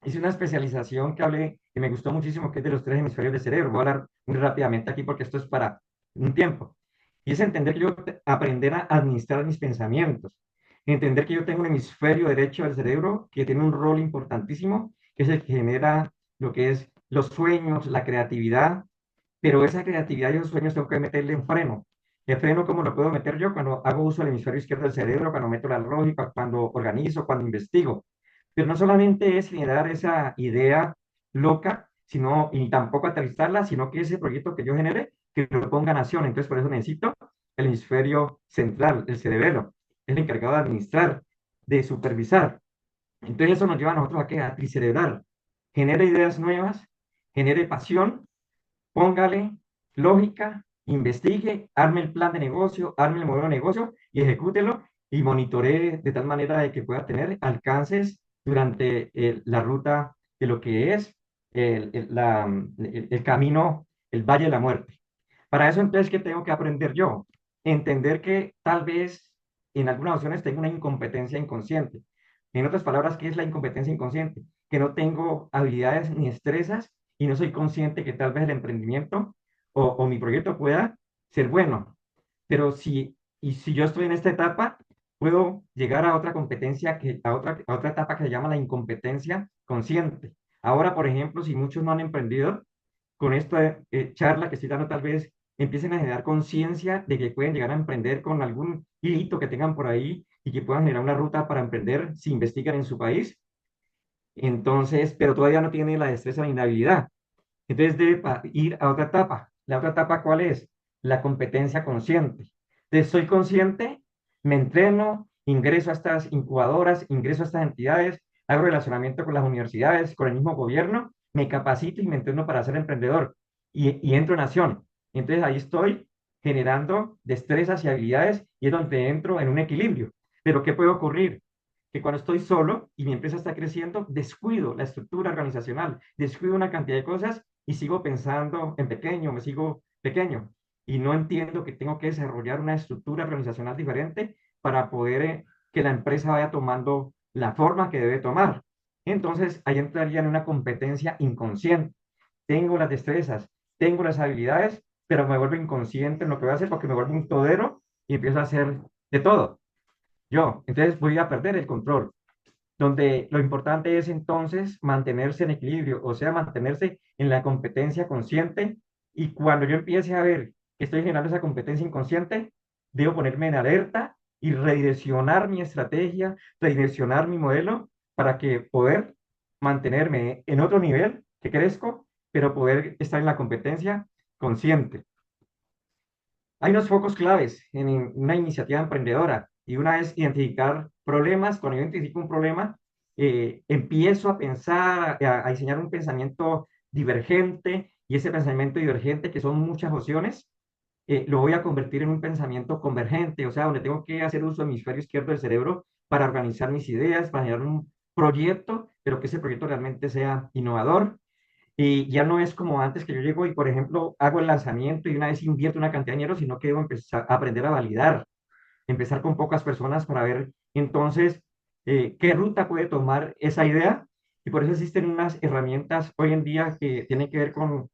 hice una especialización que hablé, que me gustó muchísimo, que es de los tres hemisferios del cerebro. Voy a hablar muy rápidamente aquí porque esto es para un tiempo. Y es entender que yo aprender a administrar mis pensamientos. Entender que yo tengo un hemisferio derecho del cerebro que tiene un rol importantísimo, que es el que genera lo que es los sueños, la creatividad, pero esa creatividad y esos sueños tengo que meterle un freno. ¿El freno cómo lo puedo meter yo? Cuando hago uso del hemisferio izquierdo del cerebro, cuando meto la lógica, cuando organizo, cuando investigo. Pero no solamente es generar esa idea loca, sino, y tampoco aterrizarla, sino que ese proyecto que yo genere, que lo ponga en acción. Entonces, por eso necesito el hemisferio central, el cerebelo. Es el encargado de administrar, de supervisar. Entonces, eso nos lleva a nosotros a qué? A tricerebrar. Genere ideas nuevas, genere pasión, póngale lógica, investigue, arme el plan de negocio, arme el modelo de negocio y ejecútelo y monitoree de tal manera de que pueda tener alcances durante la ruta de lo que es el camino, el Valle de la Muerte. Para eso entonces, ¿qué tengo que aprender yo? Entender que tal vez en algunas ocasiones tengo una incompetencia inconsciente. En otras palabras, ¿qué es la incompetencia inconsciente? Que no tengo habilidades ni destrezas y no soy consciente que tal vez el emprendimiento o mi proyecto pueda ser bueno. Pero si yo estoy en esta etapa, puedo llegar a otra competencia, a otra etapa que se llama la incompetencia consciente. Ahora, por ejemplo, si muchos no han emprendido, con esta charla que estoy dando, tal vez empiecen a generar conciencia de que pueden llegar a emprender con algún hilito que tengan por ahí y que puedan generar una ruta para emprender si investigan en su país. Entonces, pero todavía no tienen la destreza ni la habilidad. Entonces debe ir a otra etapa. ¿La otra etapa cuál es? La competencia consciente. Entonces soy consciente, me entreno, ingreso a estas incubadoras, ingreso a estas entidades, hago relacionamiento con las universidades, con el mismo gobierno, me capacito y me entreno para ser emprendedor y entro en acción. Entonces ahí estoy generando destrezas y habilidades y es donde entro en un equilibrio. Pero ¿qué puede ocurrir? Que cuando estoy solo y mi empresa está creciendo, descuido la estructura organizacional, descuido una cantidad de cosas y sigo pensando en pequeño, me sigo pequeño y no entiendo que tengo que desarrollar una estructura organizacional diferente para poder que la empresa vaya tomando la forma que debe tomar. Entonces, ahí entraría en una competencia inconsciente. Tengo las destrezas, tengo las habilidades, pero me vuelvo inconsciente en lo que voy a hacer porque me vuelvo un todero y empiezo a hacer de todo. Yo, entonces voy a perder el control donde lo importante es entonces mantenerse en equilibrio, o sea, mantenerse en la competencia consciente y cuando yo empiece a ver que estoy generando esa competencia inconsciente, debo ponerme en alerta y redireccionar mi estrategia, redireccionar mi modelo para que poder mantenerme en otro nivel que crezco, pero poder estar en la competencia consciente. Hay unos focos claves en una iniciativa emprendedora y una es identificar problemas. Cuando yo identifico un problema, empiezo a pensar, a diseñar un pensamiento divergente y ese pensamiento divergente, que son muchas opciones, lo voy a convertir en un pensamiento convergente, o sea, donde tengo que hacer uso del hemisferio izquierdo del cerebro para organizar mis ideas, para generar un proyecto, pero que ese proyecto realmente sea innovador y ya no es como antes que yo llego y, por ejemplo, hago el lanzamiento y una vez invierto una cantidad de dinero, sino que debo empezar a aprender a validar, empezar con pocas personas para ver entonces qué ruta puede tomar esa idea. Y por eso existen unas herramientas hoy en día que tienen que ver con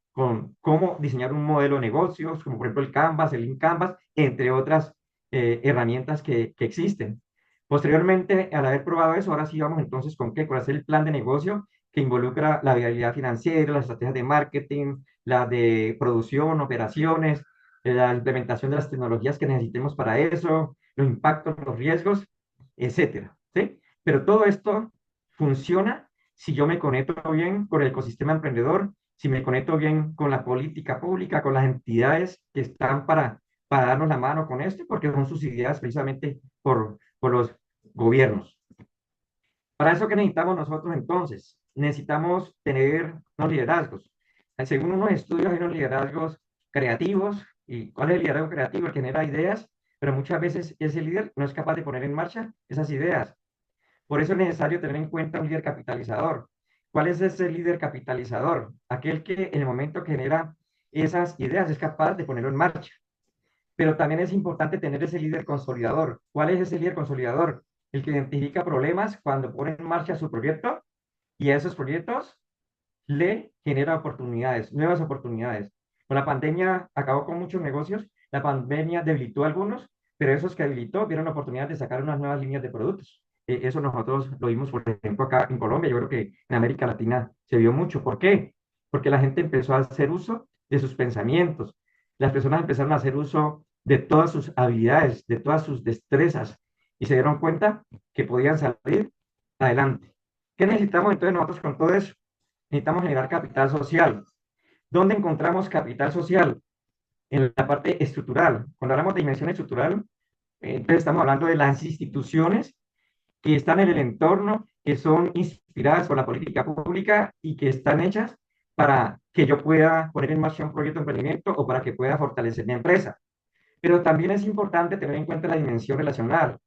cómo diseñar un modelo de negocios, como por ejemplo el Canvas, el Lean Canvas, entre otras herramientas que existen. Posteriormente, al haber probado eso, ahora sí vamos entonces con qué, con hacer el plan de negocio que involucra la viabilidad financiera, las estrategias de marketing, la de producción, operaciones, la implementación de las tecnologías que necesitemos para eso, los impactos, los riesgos, etcétera, ¿sí? Pero todo esto funciona si yo me conecto bien con el ecosistema emprendedor, si me conecto bien con la política pública, con las entidades que están para darnos la mano con esto, porque son subsidiadas precisamente por los gobiernos. Para eso, ¿qué necesitamos nosotros entonces? Necesitamos tener unos liderazgos. Según unos estudios, hay unos liderazgos creativos. ¿Y cuál es el liderazgo creativo? El que genera ideas, pero muchas veces ese líder no es capaz de poner en marcha esas ideas. Por eso es necesario tener en cuenta un líder capitalizador. ¿Cuál es ese líder capitalizador? Aquel que en el momento que genera esas ideas es capaz de ponerlo en marcha. Pero también es importante tener ese líder consolidador. ¿Cuál es ese líder consolidador? El que identifica problemas cuando pone en marcha su proyecto y a esos proyectos le genera oportunidades, nuevas oportunidades. Con la pandemia acabó con muchos negocios, la pandemia debilitó algunos, pero esos que debilitó vieron la oportunidad de sacar unas nuevas líneas de productos. Eso nosotros lo vimos, por ejemplo, acá en Colombia, yo creo que en América Latina se vio mucho. ¿Por qué? Porque la gente empezó a hacer uso de sus pensamientos. Las personas empezaron a hacer uso de todas sus habilidades, de todas sus destrezas, y se dieron cuenta que podían salir adelante. ¿Qué necesitamos entonces nosotros con todo eso? Necesitamos generar capital social. ¿Dónde encontramos capital social? En la parte estructural. Cuando hablamos de dimensión estructural, entonces estamos hablando de las instituciones que están en el entorno, que son inspiradas por la política pública y que están hechas para que yo pueda poner en marcha un proyecto de emprendimiento o para que pueda fortalecer mi empresa. Pero también es importante tener en cuenta la dimensión relacional.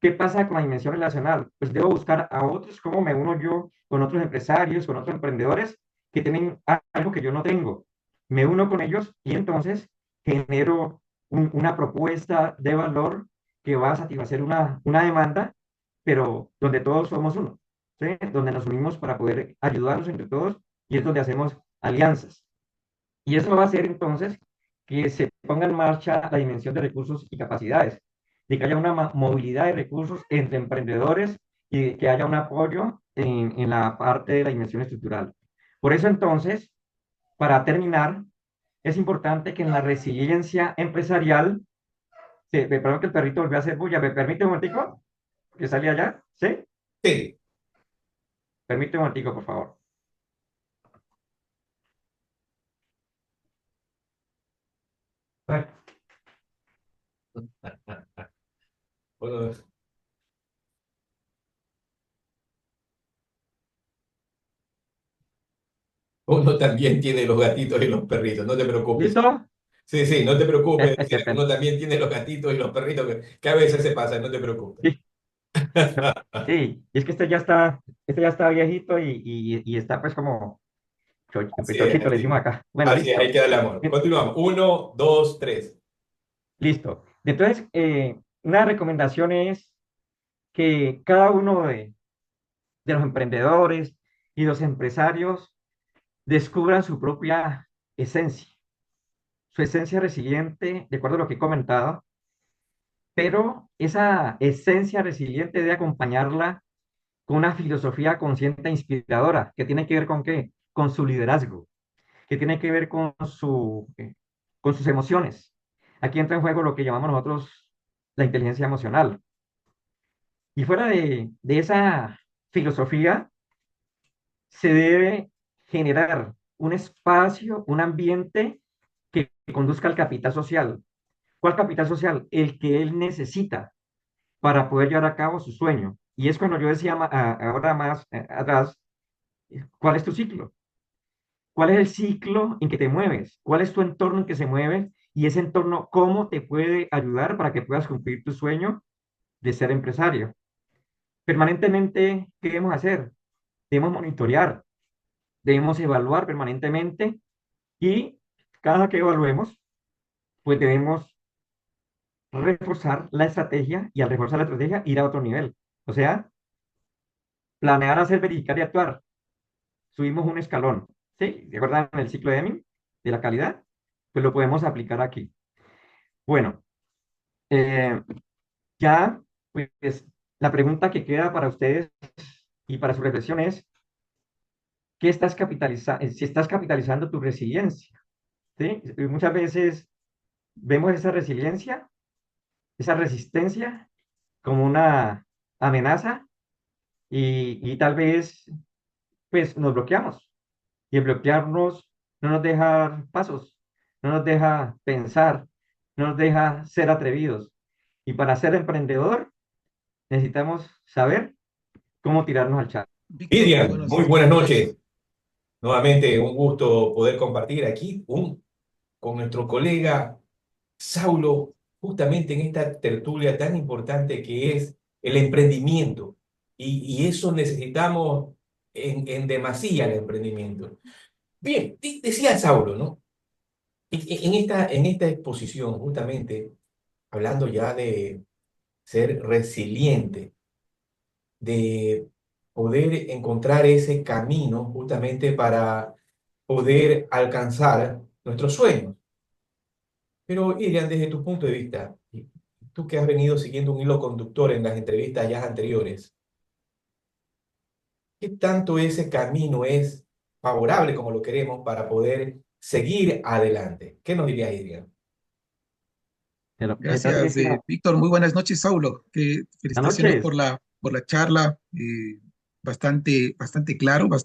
¿Qué pasa con la dimensión relacional? Pues debo buscar a otros, cómo me uno yo con otros empresarios, con otros emprendedores que tienen algo que yo no tengo. Me uno con ellos y entonces genero una propuesta de valor que va a satisfacer una demanda, pero donde todos somos uno, ¿sí? Donde nos unimos para poder ayudarnos entre todos y es donde hacemos alianzas. Y eso va a hacer entonces que se ponga en marcha la dimensión de recursos y capacidades, de que haya una movilidad de recursos entre emprendedores y que haya un apoyo en la parte de la dimensión estructural. Por eso entonces, para terminar, es importante que en la resiliencia empresarial, perdón que el perrito volvió a hacer bulla, ¿me permite un momentico? ¿Que salía allá? ¿Sí? Sí. Permite un momentico, por favor. Bueno, Bueno, uno también tiene los gatitos y los perritos, no te preocupes. ¿listo? Sí, sí, no te preocupes. Qué Uno pena. también tiene los gatitos y los perritos que a veces se pasan, no te preocupes. Sí. No, sí, y es que este ya está viejito y está pues como Así es, chochito, le así decimos es. acá. Bueno, Así es, ahí listo. queda el amor. Continuamos. Uno, dos, tres. Listo. Entonces, una recomendación es que cada uno de los emprendedores y los empresarios descubran su propia esencia, su esencia resiliente, de acuerdo a lo que he comentado, pero esa esencia resiliente debe acompañarla con una filosofía consciente e inspiradora, que tiene que ver con qué? Con su liderazgo, que tiene que ver con sus emociones. Aquí entra en juego lo que llamamos nosotros la inteligencia emocional. Y fuera de esa filosofía, se debe generar un espacio, un ambiente que conduzca al capital social. ¿Cuál capital social? El que él necesita para poder llevar a cabo su sueño. Y es cuando yo decía ahora más atrás, ¿cuál es tu ciclo? ¿Cuál es el ciclo en que te mueves? ¿Cuál es tu entorno en que se mueve? Y ese entorno, ¿cómo te puede ayudar para que puedas cumplir tu sueño de ser empresario? Permanentemente, ¿qué debemos hacer? Debemos monitorear, debemos evaluar permanentemente y cada que evaluemos, pues debemos reforzar la estrategia y al reforzar la estrategia ir a otro nivel. O sea, planear, hacer, verificar y actuar. Subimos un escalón. ¿Sí? ¿De acuerdo en el ciclo de Deming de la calidad? Pues lo podemos aplicar aquí. Bueno, Eh, ya, pues la pregunta que queda para ustedes y para su reflexión es, ¿qué estás si estás capitalizando tu resiliencia? ¿Sí? Y muchas veces vemos esa resiliencia, esa resistencia como una amenaza y tal vez pues nos bloqueamos. Y el bloquearnos no nos deja dar pasos, no nos deja pensar, no nos deja ser atrevidos. Y para ser emprendedor necesitamos saber cómo tirarnos al chat. Víctor, muy Miriam, buenos muy buenas días. noches. Nuevamente, un gusto poder compartir aquí con nuestro colega Saulo, justamente en esta tertulia tan importante que es el emprendimiento. Y eso necesitamos en demasía el emprendimiento. Bien, decía Saulo, ¿no? En esta exposición, justamente, hablando ya de ser resiliente, poder encontrar ese camino justamente para poder alcanzar nuestros sueños. Pero, Irian, desde tu punto de vista, y tú que has venido siguiendo un hilo conductor en las entrevistas ya anteriores, ¿qué tanto ese camino es favorable como lo queremos para poder seguir adelante? ¿Qué nos diría Irian? ¿Qué tal, Gracias, Cristian? Víctor. Muy buenas noches, Saulo. Buenas Felicitaciones noches. por la charla. Bastante claro, has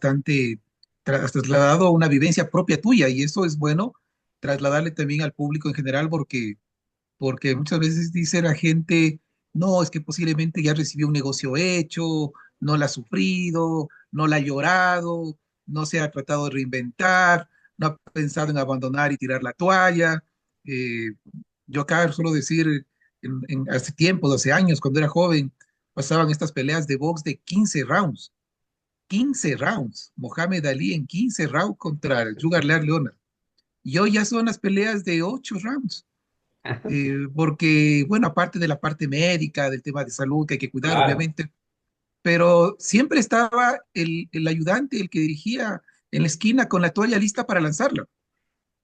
trasladado una vivencia propia tuya y eso es bueno trasladarle también al público en general porque muchas veces dice la gente, no, es que posiblemente ya recibió un negocio hecho, no la ha sufrido, no la ha llorado, no se ha tratado de reinventar, no ha pensado en abandonar y tirar la toalla. Eh, yo acá suelo decir, hace tiempo, 12 años, cuando era joven, pasaban estas peleas de box de 15 rounds. 15 rounds. Mohamed Ali en 15 rounds contra el Sugar Leonard. Y hoy ya son las peleas de 8 rounds. Porque, bueno, aparte de la parte médica, del tema de salud que hay que cuidar, Claro, obviamente, pero siempre estaba el ayudante, el que dirigía en la esquina con la toalla lista para lanzarla.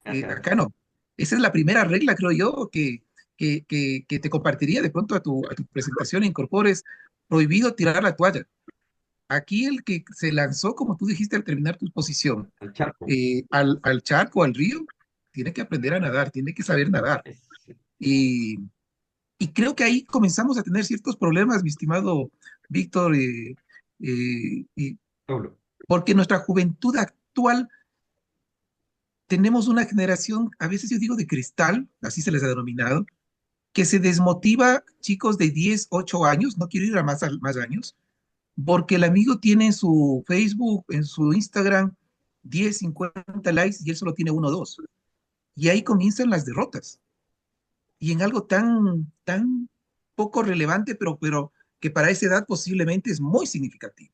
Acá no. Esa es la primera regla, creo yo, que te compartiría de pronto a tu presentación, incorpores, prohibido tirar la toalla. Aquí el que se lanzó, como tú dijiste al terminar tu exposición, Al charco. al charco, al río, tiene que aprender a nadar, tiene que saber nadar. Es- Y, y creo que ahí comenzamos a tener ciertos problemas, mi estimado Víctor, Solo. porque nuestra juventud actual tenemos una generación, a veces yo digo de cristal, así se les ha denominado, que se desmotiva chicos de 10 8 años, no quiero ir más años, porque el amigo tiene en su Facebook, en su Instagram, 10 50 likes y él solo tiene uno o dos. Y ahí comienzan las derrotas. Y en algo tan poco relevante, pero que para esa edad posiblemente es muy significativo.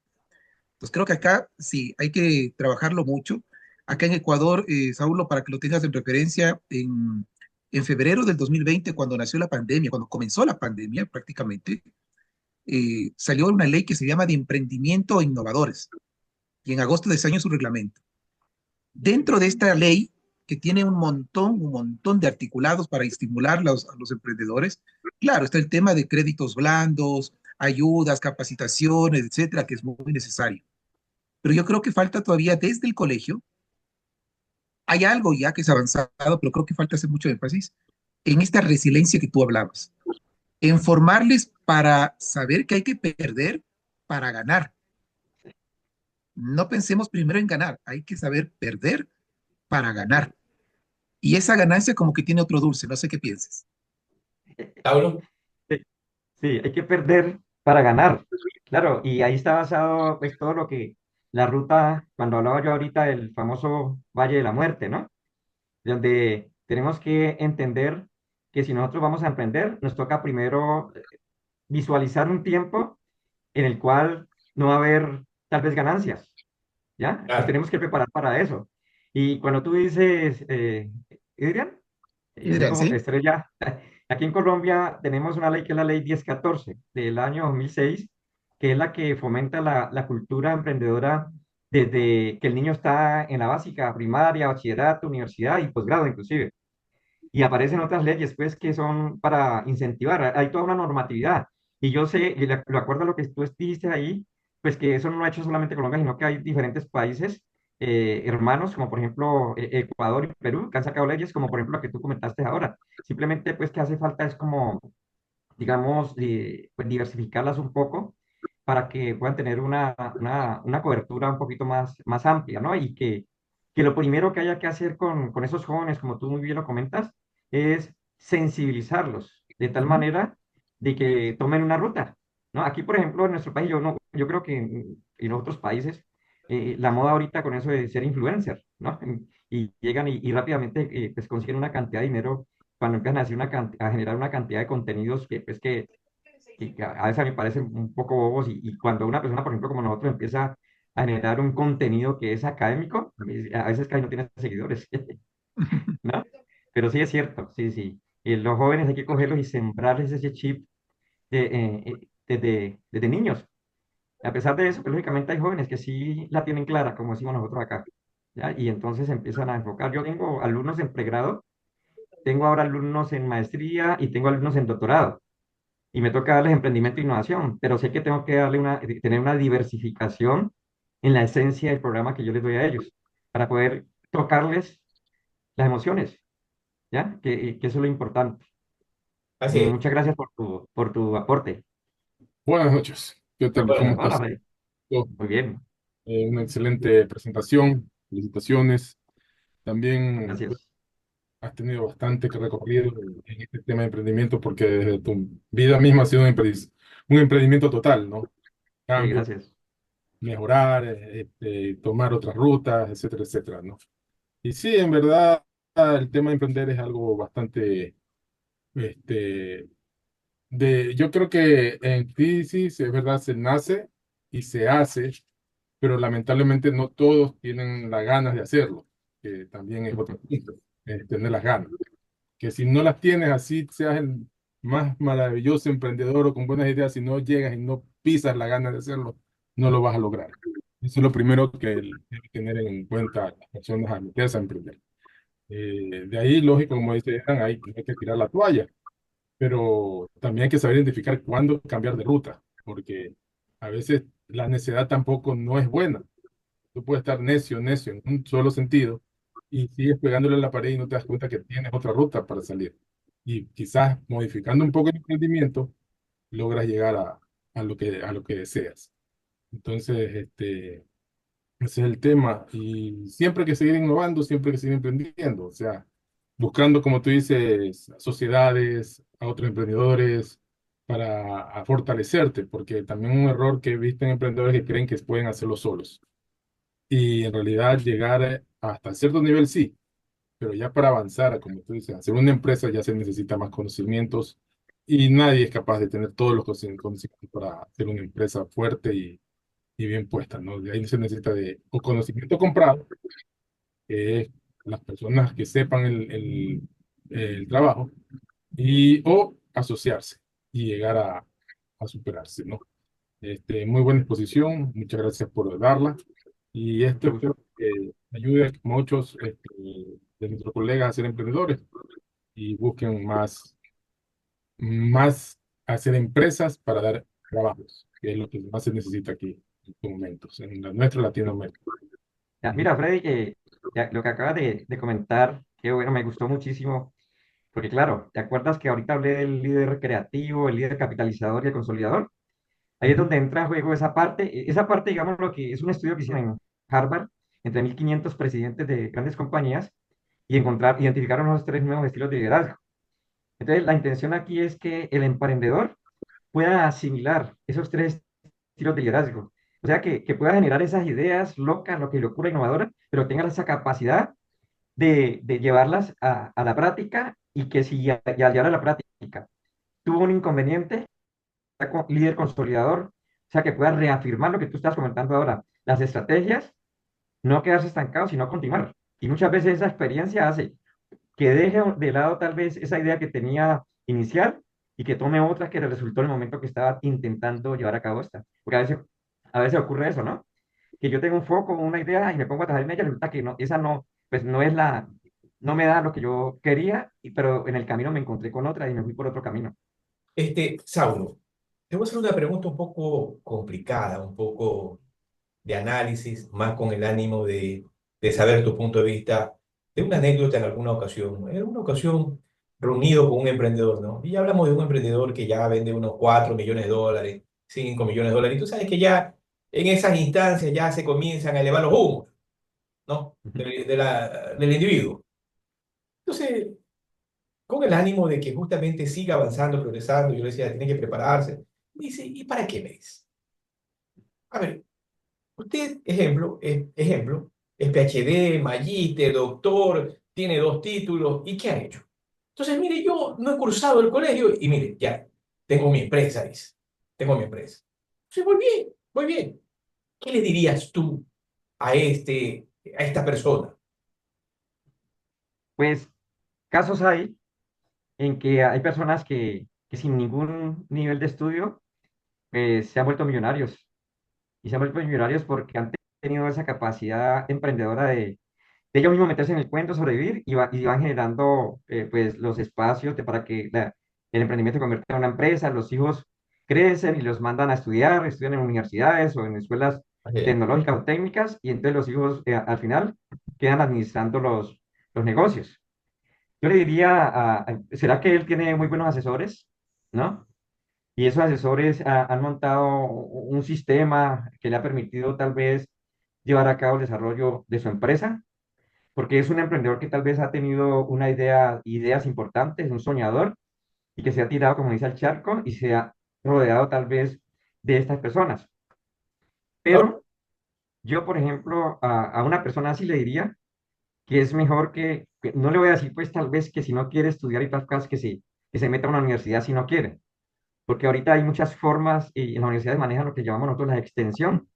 Entonces creo que acá sí, hay que trabajarlo mucho. Acá en Ecuador, Saulo, para que lo tengas en referencia, en febrero del 2020, cuando nació la pandemia, cuando comenzó la pandemia prácticamente, salió una ley que se llama de emprendimiento e innovadores. Y en agosto de ese año su reglamento. Dentro de esta ley, que tiene un montón de articulados para estimular a los emprendedores, claro, está el tema de créditos blandos, ayudas, capacitaciones, etcétera, que es muy necesario. Pero yo creo que falta todavía desde el colegio, hay algo ya que es avanzado, pero creo que falta hacer mucho énfasis en esta resiliencia que tú hablabas, en formarles para saber que hay que perder para ganar. No pensemos primero en ganar, hay que saber perder para ganar. Y esa ganancia como que tiene otro dulce, no sé qué pienses. Pablo. Sí, sí, hay que perder para ganar. Claro, y ahí está basado pues todo lo que la ruta, cuando hablaba yo ahorita del famoso Valle de la Muerte, ¿no? Donde tenemos que entender que si nosotros vamos a emprender, nos toca primero visualizar un tiempo en el cual no va a haber tal vez ganancias, ¿ya? Nos Claro. tenemos que preparar para eso. Y cuando tú dices, Adrián, yo Dirán, como ¿sí? estrella, aquí en Colombia tenemos una ley que es la ley 1014 del año 2006, que es la que fomenta la cultura emprendedora desde que el niño está en la básica, primaria, bachillerato, universidad y posgrado inclusive. Y aparecen otras leyes, pues, que son para incentivar. Hay toda una normatividad. Y yo sé, y de acuerdo a lo que tú dijiste ahí, pues que eso no lo ha hecho solamente Colombia, sino que hay diferentes países hermanos, como por ejemplo Ecuador y Perú, que han sacado leyes, como por ejemplo la que tú comentaste ahora. Simplemente, pues, que hace falta es como, digamos, pues, diversificarlas un poco para que puedan tener una cobertura un poquito más amplia, ¿no? Y que lo primero que haya que hacer con esos jóvenes, como tú muy bien lo comentas, es sensibilizarlos de tal Ujú. manera de que tomen una ruta, ¿no? Aquí, por ejemplo, en nuestro país, yo, no, yo creo que en otros países, la moda ahorita con eso de ser influencer, ¿no? Y llegan y rápidamente pues consiguen una cantidad de dinero cuando empiezan a, hacer a generar una cantidad de contenidos que, pues, que a veces me parecen un poco bobos y cuando una persona, por ejemplo, como nosotros, empieza a generar un contenido que es académico, a veces casi no tiene seguidores, ¿no? Pero sí es cierto, sí, sí. Los jóvenes hay que cogerlos y sembrarles ese chip desde niños. A pesar de eso, pues, lógicamente hay jóvenes que sí la tienen clara, como decimos nosotros acá, ¿ya? Y entonces empiezan a enfocar. Yo tengo alumnos en pregrado, tengo ahora alumnos en maestría y tengo alumnos en doctorado. Y me toca darles emprendimiento e innovación, pero sé que tengo que tener una diversificación en la esencia del programa que yo les doy a ellos, para poder tocarles las emociones, ¿ya? Que eso es lo importante. Así es. Muchas gracias por tu aporte. Buenas noches. ¿Qué tal? ¿Cómo Bueno, Hola, estás? Freddy. Oh, Muy bien, una excelente presentación. Felicitaciones. También pues, gracias. has tenido bastante que recorrido en este tema de emprendimiento porque desde tu vida misma ha sido un emprendimiento total, ¿no? Sí, Cambio, gracias. mejorar, tomar otras rutas, etcétera, etcétera, ¿no? Y sí, en verdad, el tema de emprender es algo bastante, este, yo creo que en crisis, es verdad, se nace y se hace, pero lamentablemente no todos tienen las ganas de hacerlo, que también es otro punto, tener las ganas. Que si no las tienes, así seas el más maravilloso emprendedor o con buenas ideas, si no llegas y no pisas la ganas de hacerlo, no lo vas a lograr. Eso es lo primero que debe tener en cuenta las personas a meterse a emprender. De ahí, lógico, como dice Eran, hay que tirar la toalla, pero también hay que saber identificar cuándo cambiar de ruta, porque a veces la necedad tampoco no es buena. Tú puedes estar necio, necio en un solo sentido y sigues pegándole a la pared y no te das cuenta que tienes otra ruta para salir. Y quizás modificando un poco el emprendimiento, logras llegar a lo que deseas. Entonces, ese es el tema. Y siempre hay que seguir innovando, siempre hay que seguir emprendiendo. O sea, buscando, como tú dices, a sociedades, a otros emprendedores, para fortalecerte, porque también un error que he visto en emprendedores que creen que pueden hacerlo solos. Y en realidad llegar hasta cierto nivel sí, pero ya para avanzar, como tú dices, hacer una empresa ya se necesita más conocimientos y nadie es capaz de tener todos los conocimientos para hacer una empresa fuerte y bien puesta, ¿no? De ahí se necesita de o conocimiento comprado, que es las personas que sepan el trabajo, o asociarse y llegar a superarse, ¿no? Muy buena exposición, muchas gracias por darla. Y esto Mucho gusto. espero que ayude a muchos de nuestros colegas a ser emprendedores y busquen más hacer empresas para dar trabajos, que es lo que más se necesita aquí en estos momentos, en nuestra Latinoamérica. Ya, Ujú. mira, Freddy, que lo que acabas de comentar, que bueno, me gustó muchísimo, porque claro, ¿te acuerdas que ahorita hablé del líder creativo, el líder capitalizador y el consolidador? Ahí es Ujú. donde entra en juego esa parte. Esa parte, digamos, lo que es un estudio que hicieron en Harvard, entre 1.500 presidentes de grandes compañías, y identificaron los tres nuevos estilos de liderazgo. Entonces, la intención aquí es que el emprendedor pueda asimilar esos tres estilos de liderazgo. O sea, que pueda generar esas ideas locas, lo que le ocurre innovadoras, pero tenga esa capacidad de llevarlas a la práctica y que si ya, ya al llevar a la práctica tuvo un inconveniente, líder consolidador, o sea, que pueda reafirmar lo que tú estás comentando ahora, las estrategias, no quedarse estancado, sino continuar. Y muchas veces esa experiencia hace que deje de lado tal vez esa idea que tenía inicial y que tome otra que le resultó en el momento que estaba intentando llevar a cabo esta. Porque a veces ocurre eso, ¿no? Que yo tengo un foco, una idea y me pongo a trabajar en ella, resulta que no, esa no, pues no es no me da lo que yo quería, pero en el camino me encontré con otra y me fui por otro camino. Saulo, te voy a hacer una pregunta un poco complicada, un poco de análisis, más con el ánimo de saber tu punto de vista, de una anécdota en alguna ocasión. En una ocasión reunido con un emprendedor, ¿no? Y ya hablamos de un emprendedor que ya vende unos 4 millones de dólares, 5 millones de dólares. Y tú sabes que ya en esas instancias ya se comienzan a elevar los humos, ¿no? Del individuo. Entonces, con el ánimo de que justamente siga avanzando, progresando, yo le decía, tiene que prepararse. Me dice, ¿y para qué me dice? A ver, usted, es PhD, magíster, doctor, tiene 2 títulos, ¿y qué ha hecho? Entonces, mire, yo no he cursado el colegio y mire, ya, tengo mi empresa, dice, tengo mi empresa. Sí, muy bien, muy bien. ¿Qué le dirías tú a esta persona? Pues casos hay en que hay personas que sin ningún nivel de estudio se han vuelto millonarios. y se han vuelto millonarios porque han tenido esa capacidad emprendedora de ellos mismos meterse en el cuento, sobrevivir y van generando pues los espacios para que el emprendimiento se convierta en una empresa, los hijos crecen y los mandan a estudiar, estudian en universidades o en escuelas Así es. tecnológicas o técnicas y entonces los hijos al final quedan administrando los negocios. Yo le diría, ¿será que él tiene muy buenos asesores? ¿No? Y esos asesores han montado un sistema que le ha permitido tal vez llevar a cabo el desarrollo de su empresa, porque es un emprendedor que tal vez ha tenido una idea, ideas importantes, un soñador, y que se ha tirado, como dice, al charco y se ha rodeado tal vez de estas personas. Ahora, Pero yo, por ejemplo, a una persona así le diría que es mejor que no le voy a decir, pues tal vez que si no quiere estudiar y tal cosas, que se meta a una universidad si no quiere, porque ahorita hay muchas formas y en las universidades manejan lo que llamamos nosotros la extensión,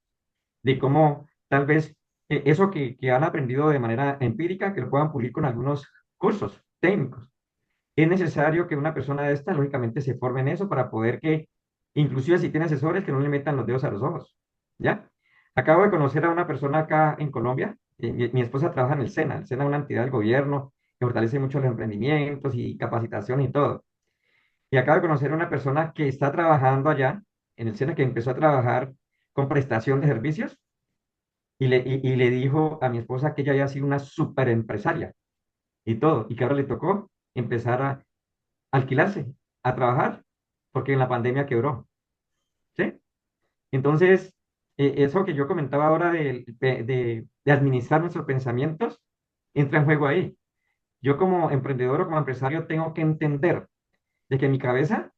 de cómo tal vez eso que han aprendido de manera empírica, que lo puedan pulir con algunos cursos técnicos. Es necesario que una persona de esta, lógicamente, se forme en eso para poder que, inclusive si tiene asesores, que no le metan los dedos a los ojos. ¿Ya? Acabo de conocer a una persona acá en Colombia. Mi esposa trabaja en el SENA. El SENA es una entidad del gobierno que fortalece mucho los emprendimientos y capacitación y todo. Y acabo de conocer a una persona que está trabajando allá en el SENA, que empezó a trabajar con prestación de servicios y le dijo a mi esposa que ella había sido una super empresaria y todo, y que ahora le tocó empezar a alquilarse, a trabajar, porque en la pandemia quebró, ¿sí? Entonces, eso que yo comentaba ahora de administrar nuestros pensamientos, entra en juego ahí. Yo como emprendedor o como empresario tengo que entender de que mi cabeza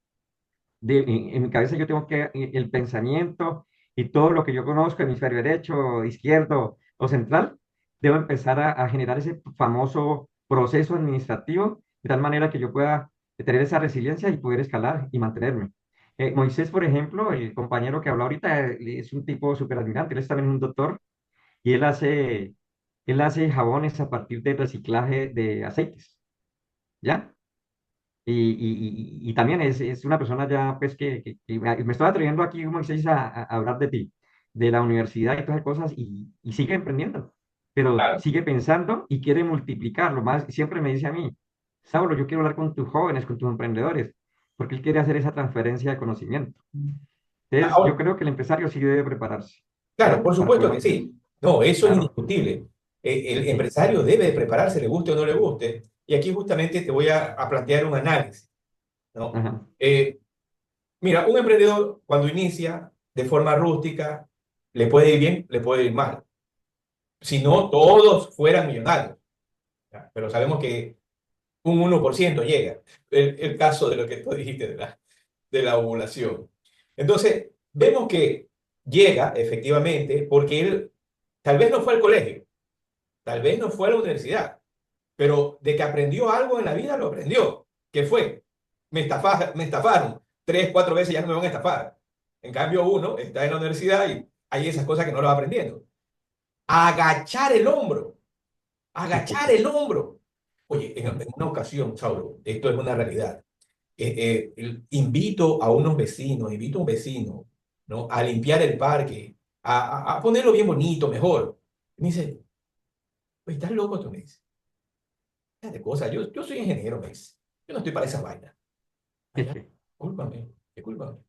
en mi cabeza yo tengo que el pensamiento y todo lo que yo conozco, hemisferio derecho, izquierdo o central, debo empezar a generar ese famoso proceso administrativo de tal manera que yo pueda tener esa resiliencia y poder escalar y mantenerme. Moisés, por ejemplo, el compañero que habló ahorita, es un tipo súper admirante, él es también un doctor y él hace jabones a partir del reciclaje de aceites, ¿ya? Y también es una persona ya, pues, que me estoy atreviendo aquí, Moisés, a hablar de ti, de la universidad y todas esas cosas, y sigue emprendiendo, pero claro, sigue pensando y quiere multiplicarlo más. Siempre me dice a mí, Saulo, yo quiero hablar con tus jóvenes, con tus emprendedores, porque él quiere hacer esa transferencia de conocimiento. Entonces, yo ahora, creo que el empresario sí debe prepararse, claro, ¿ya? por Para supuesto poder que hacer. sí. No, eso es Claro, indiscutible. El sí. empresario debe de prepararse, le guste o no le guste. Y aquí justamente te voy a plantear un análisis, ¿no? Ajá. Mira, un emprendedor cuando inicia de forma rústica, le puede ir bien, le puede ir mal. Si no, Sí. todos fueran millonarios. ¿Ya? Pero sabemos que un 1% llega. El caso de lo que tú dijiste de la ovulación. Entonces, vemos que llega efectivamente porque él tal vez no fue al colegio, tal vez no fue a la universidad, pero de que aprendió algo en la vida, lo aprendió. ¿Qué fue? Me estafaron. 3, 4 veces ya no me van a estafar. En cambio, uno está en la universidad y hay esas cosas que no lo va aprendiendo. Agachar el hombro, agachar el hombro. Oye, en una ocasión, Saulo, esto es una realidad. Invito a unos vecinos, invito a un vecino, ¿no? A limpiar el parque, a ponerlo bien bonito, mejor. Y me dice, oye, ¿estás loco tú? Me dice, de cosas, yo soy ingeniero, me dice. Yo no estoy para esas vainas. Allá, discúlpame, discúlpame.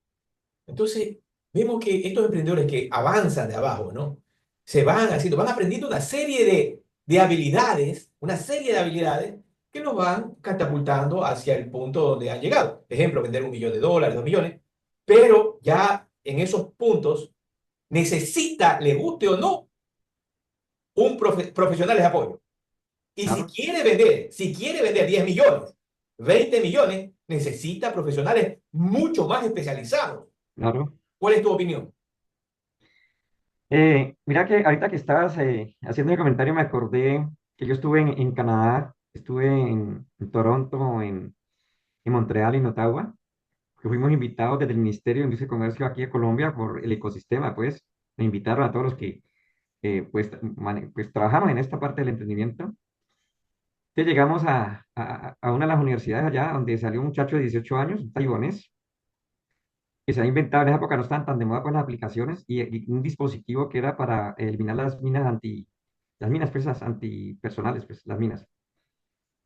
Entonces, vemos que estos emprendedores que avanzan de abajo, ¿no? Se van haciendo, van aprendiendo una serie de habilidades, una serie de habilidades que los van catapultando hacia el punto donde han llegado. Ejemplo, vender $1 millón, 2 millones, pero ya en esos puntos necesita, le guste o no, un profesional de apoyo. Y si Claro, quiere vender, si quiere vender 10 millones, 20 millones, necesita profesionales mucho más especializados. claro. ¿Cuál es tu opinión? Mira que ahorita que estabas haciendo el comentario me acordé que yo estuve en Canadá, estuve en Toronto, en Montreal y en Ottawa, que fuimos invitados desde el Ministerio de Industria y Comercio aquí de Colombia por el ecosistema, pues, me invitaron a todos los que pues, pues trabajamos en esta parte del emprendimiento. Entonces llegamos a una de las universidades allá donde salió un muchacho de 18 años, un taiwanés, que se ha inventado en esa época, no estaban tan de moda con las aplicaciones, y un dispositivo que era para eliminar las minas presas antipersonales, pues las minas.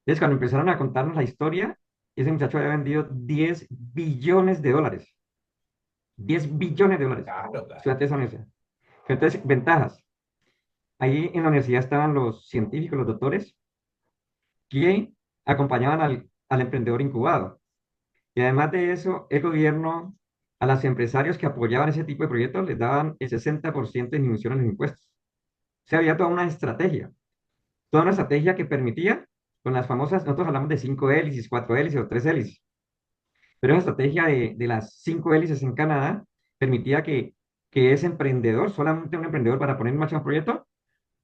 Entonces, cuando empezaron a contarnos la historia, ese muchacho había vendido 10 billones de dólares. 10 billones de dólares. Claro, claro. Fíjate esa universidad. Entonces, ventajas. Ahí en la universidad estaban los científicos, los doctores, que acompañaban al emprendedor incubado. Y además de eso, el gobierno a los empresarios que apoyaban ese tipo de proyectos les daban el 60% de disminución en los impuestos. O sea, había toda una estrategia que permitía, con las famosas, nosotros hablamos de 5 hélices, 4 hélices o 3 hélices, pero esa estrategia de las 5 hélices en Canadá permitía que ese emprendedor, solamente un emprendedor para poner en marcha un proyecto,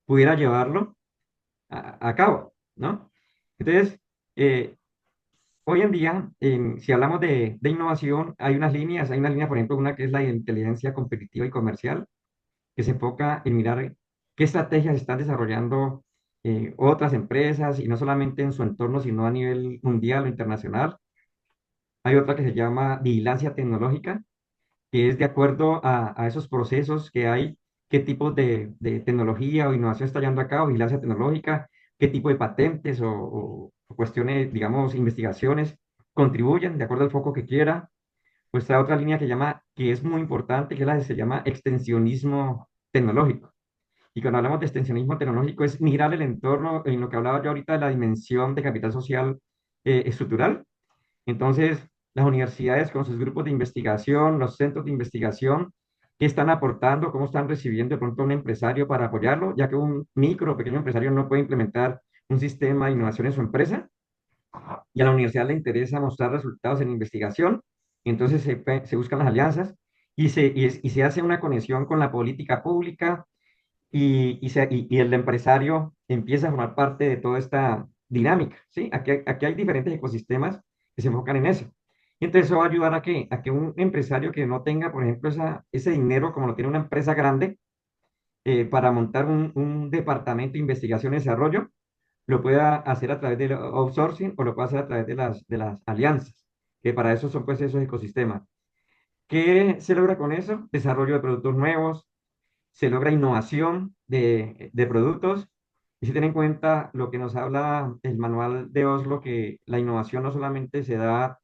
pudiera llevarlo a cabo, ¿no? Entonces, eh, hoy en día, si hablamos de innovación, hay una línea, por ejemplo, una que es la inteligencia competitiva y comercial, que se enfoca en mirar qué estrategias están desarrollando otras empresas, y no solamente en su entorno, sino a nivel mundial o internacional. Hay otra que se llama vigilancia tecnológica, que es de acuerdo a esos procesos que hay, qué tipo de tecnología o innovación está llevando a cabo, vigilancia tecnológica, qué tipo de patentes o cuestiones, digamos, investigaciones contribuyen de acuerdo al foco que quiera. Pues está otra línea que es muy importante, que es la que se llama extensionismo tecnológico. Y cuando hablamos de extensionismo tecnológico es mirar el entorno, en lo que hablaba yo ahorita de la dimensión de capital social estructural. Entonces, las universidades con sus grupos de investigación, los centros de investigación, ¿qué están aportando? ¿Cómo están recibiendo de pronto a un empresario para apoyarlo? Ya que un micro o pequeño empresario no puede implementar un sistema de innovación en su empresa, y a la universidad le interesa mostrar resultados en investigación, entonces se buscan las alianzas y se hace una conexión con la política pública, y el empresario empieza a formar parte de toda esta dinámica, ¿sí? Aquí hay diferentes ecosistemas que se enfocan en eso. Y entonces eso va a ayudar a que un empresario que no tenga, por ejemplo, ese dinero como lo tiene una empresa grande, para montar un departamento de investigación y desarrollo, lo pueda hacer a través del outsourcing o lo pueda hacer a través de las alianzas, que para eso son pues esos ecosistemas. ¿Qué se logra con eso? Desarrollo de productos nuevos, se logra innovación de productos. Y si ten en cuenta lo que nos habla el manual de Oslo, que la innovación no solamente se da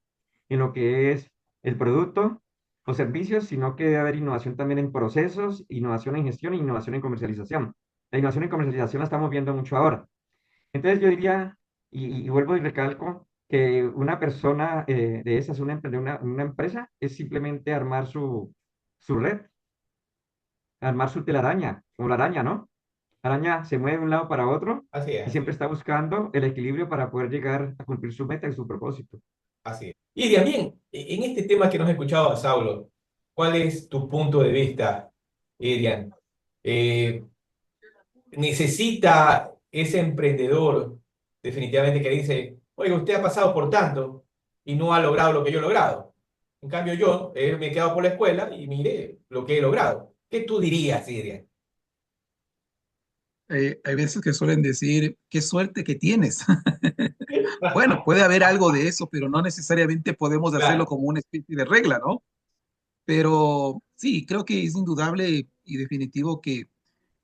en lo que es el producto o servicios, sino que debe haber innovación también en procesos, innovación en gestión e innovación en comercialización. La innovación en comercialización la estamos viendo mucho ahora. Entonces yo diría, y vuelvo y recalco, que una persona de esas, una empresa, es simplemente armar su red, armar su telaraña, como la araña, ¿no? La araña se mueve de un lado para otro Así es, y así siempre es, está buscando el equilibrio para poder llegar a cumplir su meta y su propósito. así es. Y también, en este tema que nos has escuchado a Saulo, ¿cuál es tu punto de vista, Irian? Eh, ¿Necesita ese emprendedor definitivamente que dice, oiga, usted ha pasado por tanto y no ha logrado lo que yo he logrado? En cambio, yo me he quedado por la escuela y mire lo que he logrado. ¿Qué tú dirías, Irian? Hay veces que suelen decir, qué suerte que tienes. Bueno, puede haber algo de eso, pero no necesariamente podemos hacerlo Claro, como una especie de regla, ¿no? Pero sí, creo que es indudable y definitivo que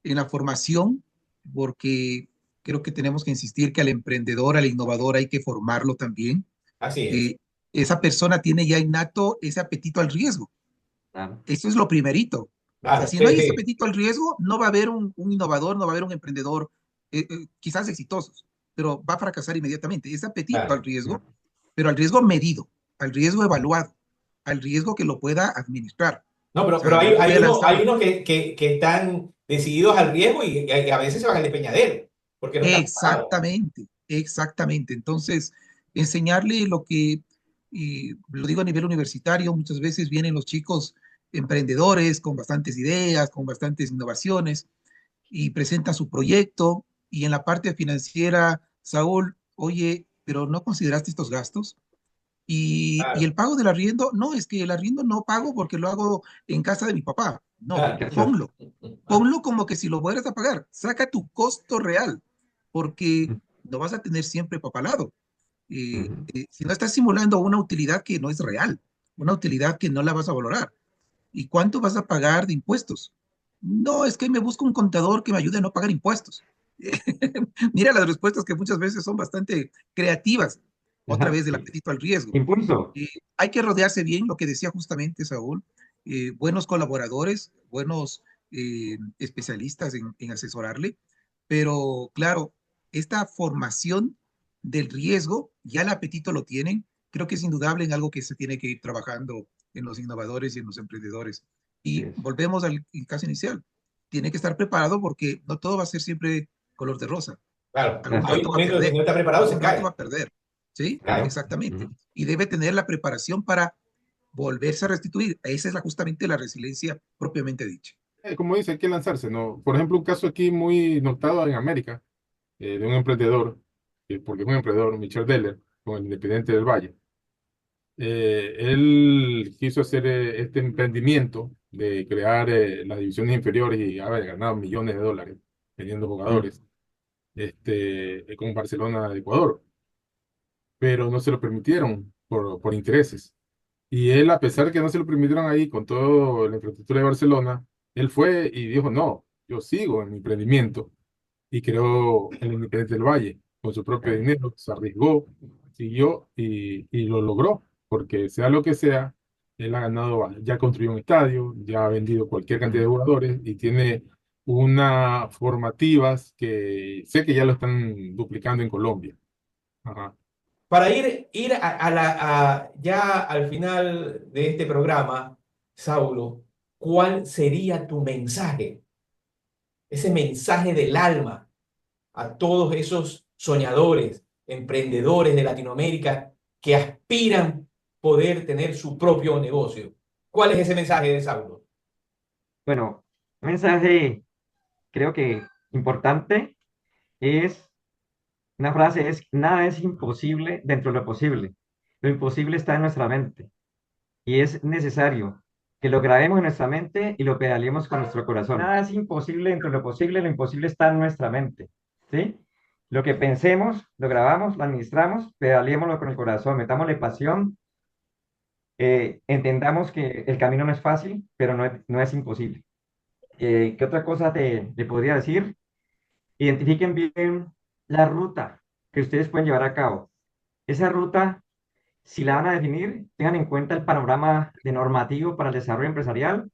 en la formación, porque creo que tenemos que insistir que al emprendedor, al innovador hay que formarlo también. así es. Eh, Esa persona tiene ya innato ese apetito al riesgo. Claro. Eso es lo primerito. O sea, Claro, si no sí, hay ese sí, apetito al riesgo, no va a haber un innovador, no va a haber un emprendedor, quizás exitosos, pero va a fracasar inmediatamente. Ese apetito al claro. riesgo, pero al riesgo medido, al riesgo evaluado, al riesgo que lo pueda administrar. No, O pero sea, yo voy a hay lanzarme. unos que están decididos al riesgo y a veces se van al despeñadero porque no están preparados. Exactamente, exactamente. Entonces, enseñarle lo que, y lo digo a nivel universitario, muchas veces vienen los chicos emprendedores con bastantes ideas, con bastantes innovaciones y presentan su proyecto y en la parte financiera, Saúl, oye, pero ¿no consideraste estos gastos? Y Claro, el pago del arriendo, no, es que el arriendo no pago porque lo hago en casa de mi papá. No, claro. Cacho. ponlo, ponlo como que si lo fueras a pagar, saca tu costo real, porque no vas a tener siempre papalado. Ujú. Si no estás simulando una utilidad que no es real. una utilidad que no la vas a valorar. ¿Y cuánto vas a pagar de impuestos? No, es que me busco un contador que me ayude a no pagar impuestos. Mira las respuestas que muchas veces son bastante creativas, otra Ajá, vez del sí. apetito al riesgo. Impulso. Hay que rodearse bien, lo que decía justamente Saúl, buenos colaboradores, buenos especialistas en asesorarle, pero claro, esta formación del riesgo, ya el apetito lo tienen, creo que es indudable en algo que se tiene que ir trabajando en los innovadores y en los emprendedores. Así Y es. volvemos al caso inicial, tiene que estar preparado porque no todo va a ser siempre color de rosa. Claro, Algún Así hay es. rato va a momentos donde perder, no está preparado, se algún rato va cae. a perder, ¿sí? Claro. Exactamente. Ujú. Y debe tener la preparación para volverse a restituir. Esa es justamente la resiliencia propiamente dicha. Como dice, hay que lanzarse, ¿no? Por ejemplo, un caso aquí muy notado en América, de un emprendedor, porque es un emprendedor, Michel Deller, con el Independiente del Valle. Él quiso hacer este emprendimiento de crear las divisiones inferiores y haber ganado millones de dólares teniendo Mm. jugadores con Barcelona de Ecuador, pero no se lo permitieron por intereses. Y él, a pesar de que no se lo permitieron ahí con toda la infraestructura de Barcelona, él fue y dijo, no, yo sigo en mi emprendimiento y creó el Independiente del Valle con su propio Claro. dinero, se arriesgó, siguió y lo logró, porque sea lo que sea, él ha ganado, ya construyó un estadio, ya ha vendido cualquier cantidad de Mm. jugadores y tiene unas formativas que sé que ya lo están duplicando en Colombia. Ajá. Para ir ya al final de este programa, Saulo, ¿cuál sería tu mensaje? Ese mensaje del alma a todos esos soñadores, emprendedores de Latinoamérica que aspiran poder tener su propio negocio. ¿Cuál es ese mensaje de Saulo? Bueno, un mensaje creo que importante es, una frase es, nada es imposible dentro de lo posible. Lo imposible está en nuestra mente y es necesario que lo grabemos en nuestra mente y lo pedaleemos con nuestro corazón. Nada es imposible dentro de lo imposible está en nuestra mente, ¿sí? Lo que pensemos, lo grabamos, lo administramos, pedaleémoslo con el corazón, metámosle pasión, entendamos que el camino no es fácil, pero no es imposible. ¿Qué otra cosa te podría decir? Identifiquen bien la ruta que ustedes pueden llevar a cabo. Esa ruta, si la van a definir, tengan en cuenta el panorama de normativo para el desarrollo empresarial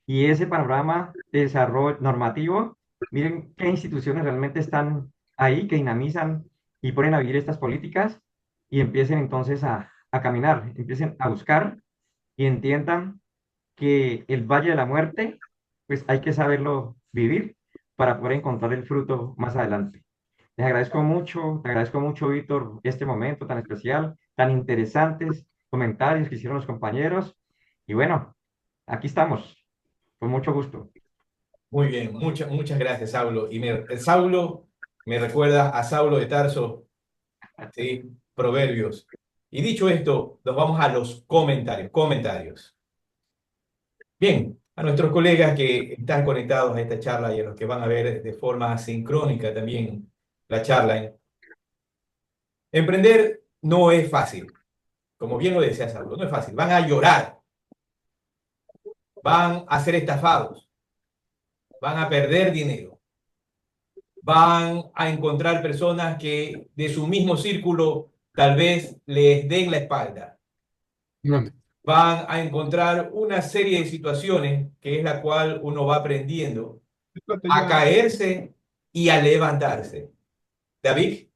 y ese panorama de desarrollo normativo, miren qué instituciones realmente están ahí, que dinamizan y ponen a vivir estas políticas y empiecen entonces a caminar, empiecen a buscar y entiendan que el Valle de la Muerte, pues hay que saberlo vivir para poder encontrar el fruto más adelante. Te agradezco mucho, Víctor, este momento tan especial, tan interesantes comentarios que hicieron los compañeros. Y bueno, aquí estamos, con mucho gusto. Muy bien, muchas gracias, Saulo. Saulo me recuerda a Saulo de Tarso, ¿sí? Proverbios. Y dicho esto, nos vamos a los comentarios. Comentarios. Bien, a nuestros colegas que están conectados a esta charla y a los que van a ver de forma sincrónica también la charla. Emprender no es fácil, como bien lo decía Saulo, no es fácil. Van a llorar, van a ser estafados, van a perder dinero, van a encontrar personas que de su mismo círculo tal vez les den la espalda. Mande. Van a encontrar una serie de situaciones que es la cual uno va aprendiendo Plata a ya. caerse y a levantarse. David,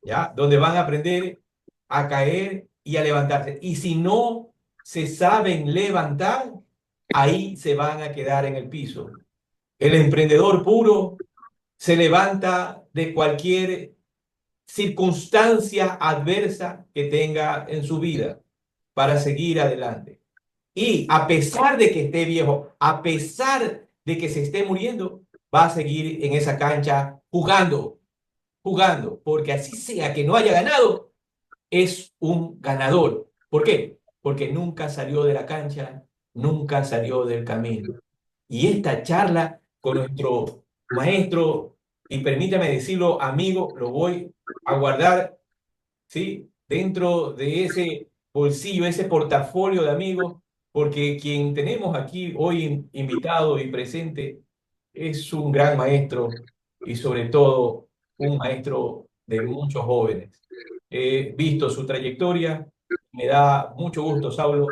¿ya? Donde van a aprender a caer y a levantarse. Y si no se saben levantar, ahí se van a quedar en el piso. El emprendedor puro se levanta de cualquier circunstancia adversa que tenga en su vida para seguir adelante. Y a pesar de que esté viejo, a pesar de que se esté muriendo, va a seguir en esa cancha jugando, porque así sea que no haya ganado, es un ganador. ¿Por qué? Porque nunca salió de la cancha, nunca salió del camino. Y esta charla con nuestro maestro, y permítame decirlo, amigo, lo voy a guardar, ¿sí? Dentro de ese bolsillo, ese portafolio de amigos, porque quien tenemos aquí hoy invitado y presente es un gran maestro y sobre todo un maestro de muchos jóvenes. He visto su trayectoria, me da mucho gusto, Saulo,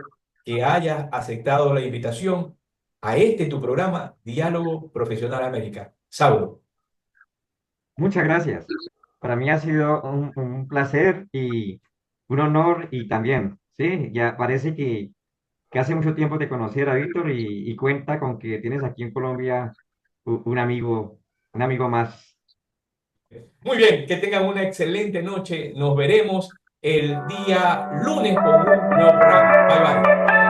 que hayas aceptado la invitación a este tu programa, Diálogo Profesional América. Saulo. Muchas gracias. Para mí ha sido un placer y un honor y también, sí, ya parece que hace mucho tiempo te conociera, Víctor, y cuenta con que tienes aquí en Colombia un amigo más. Muy bien, que tengan una excelente noche. Nos veremos el día lunes con un nuevo programa. Bye bye.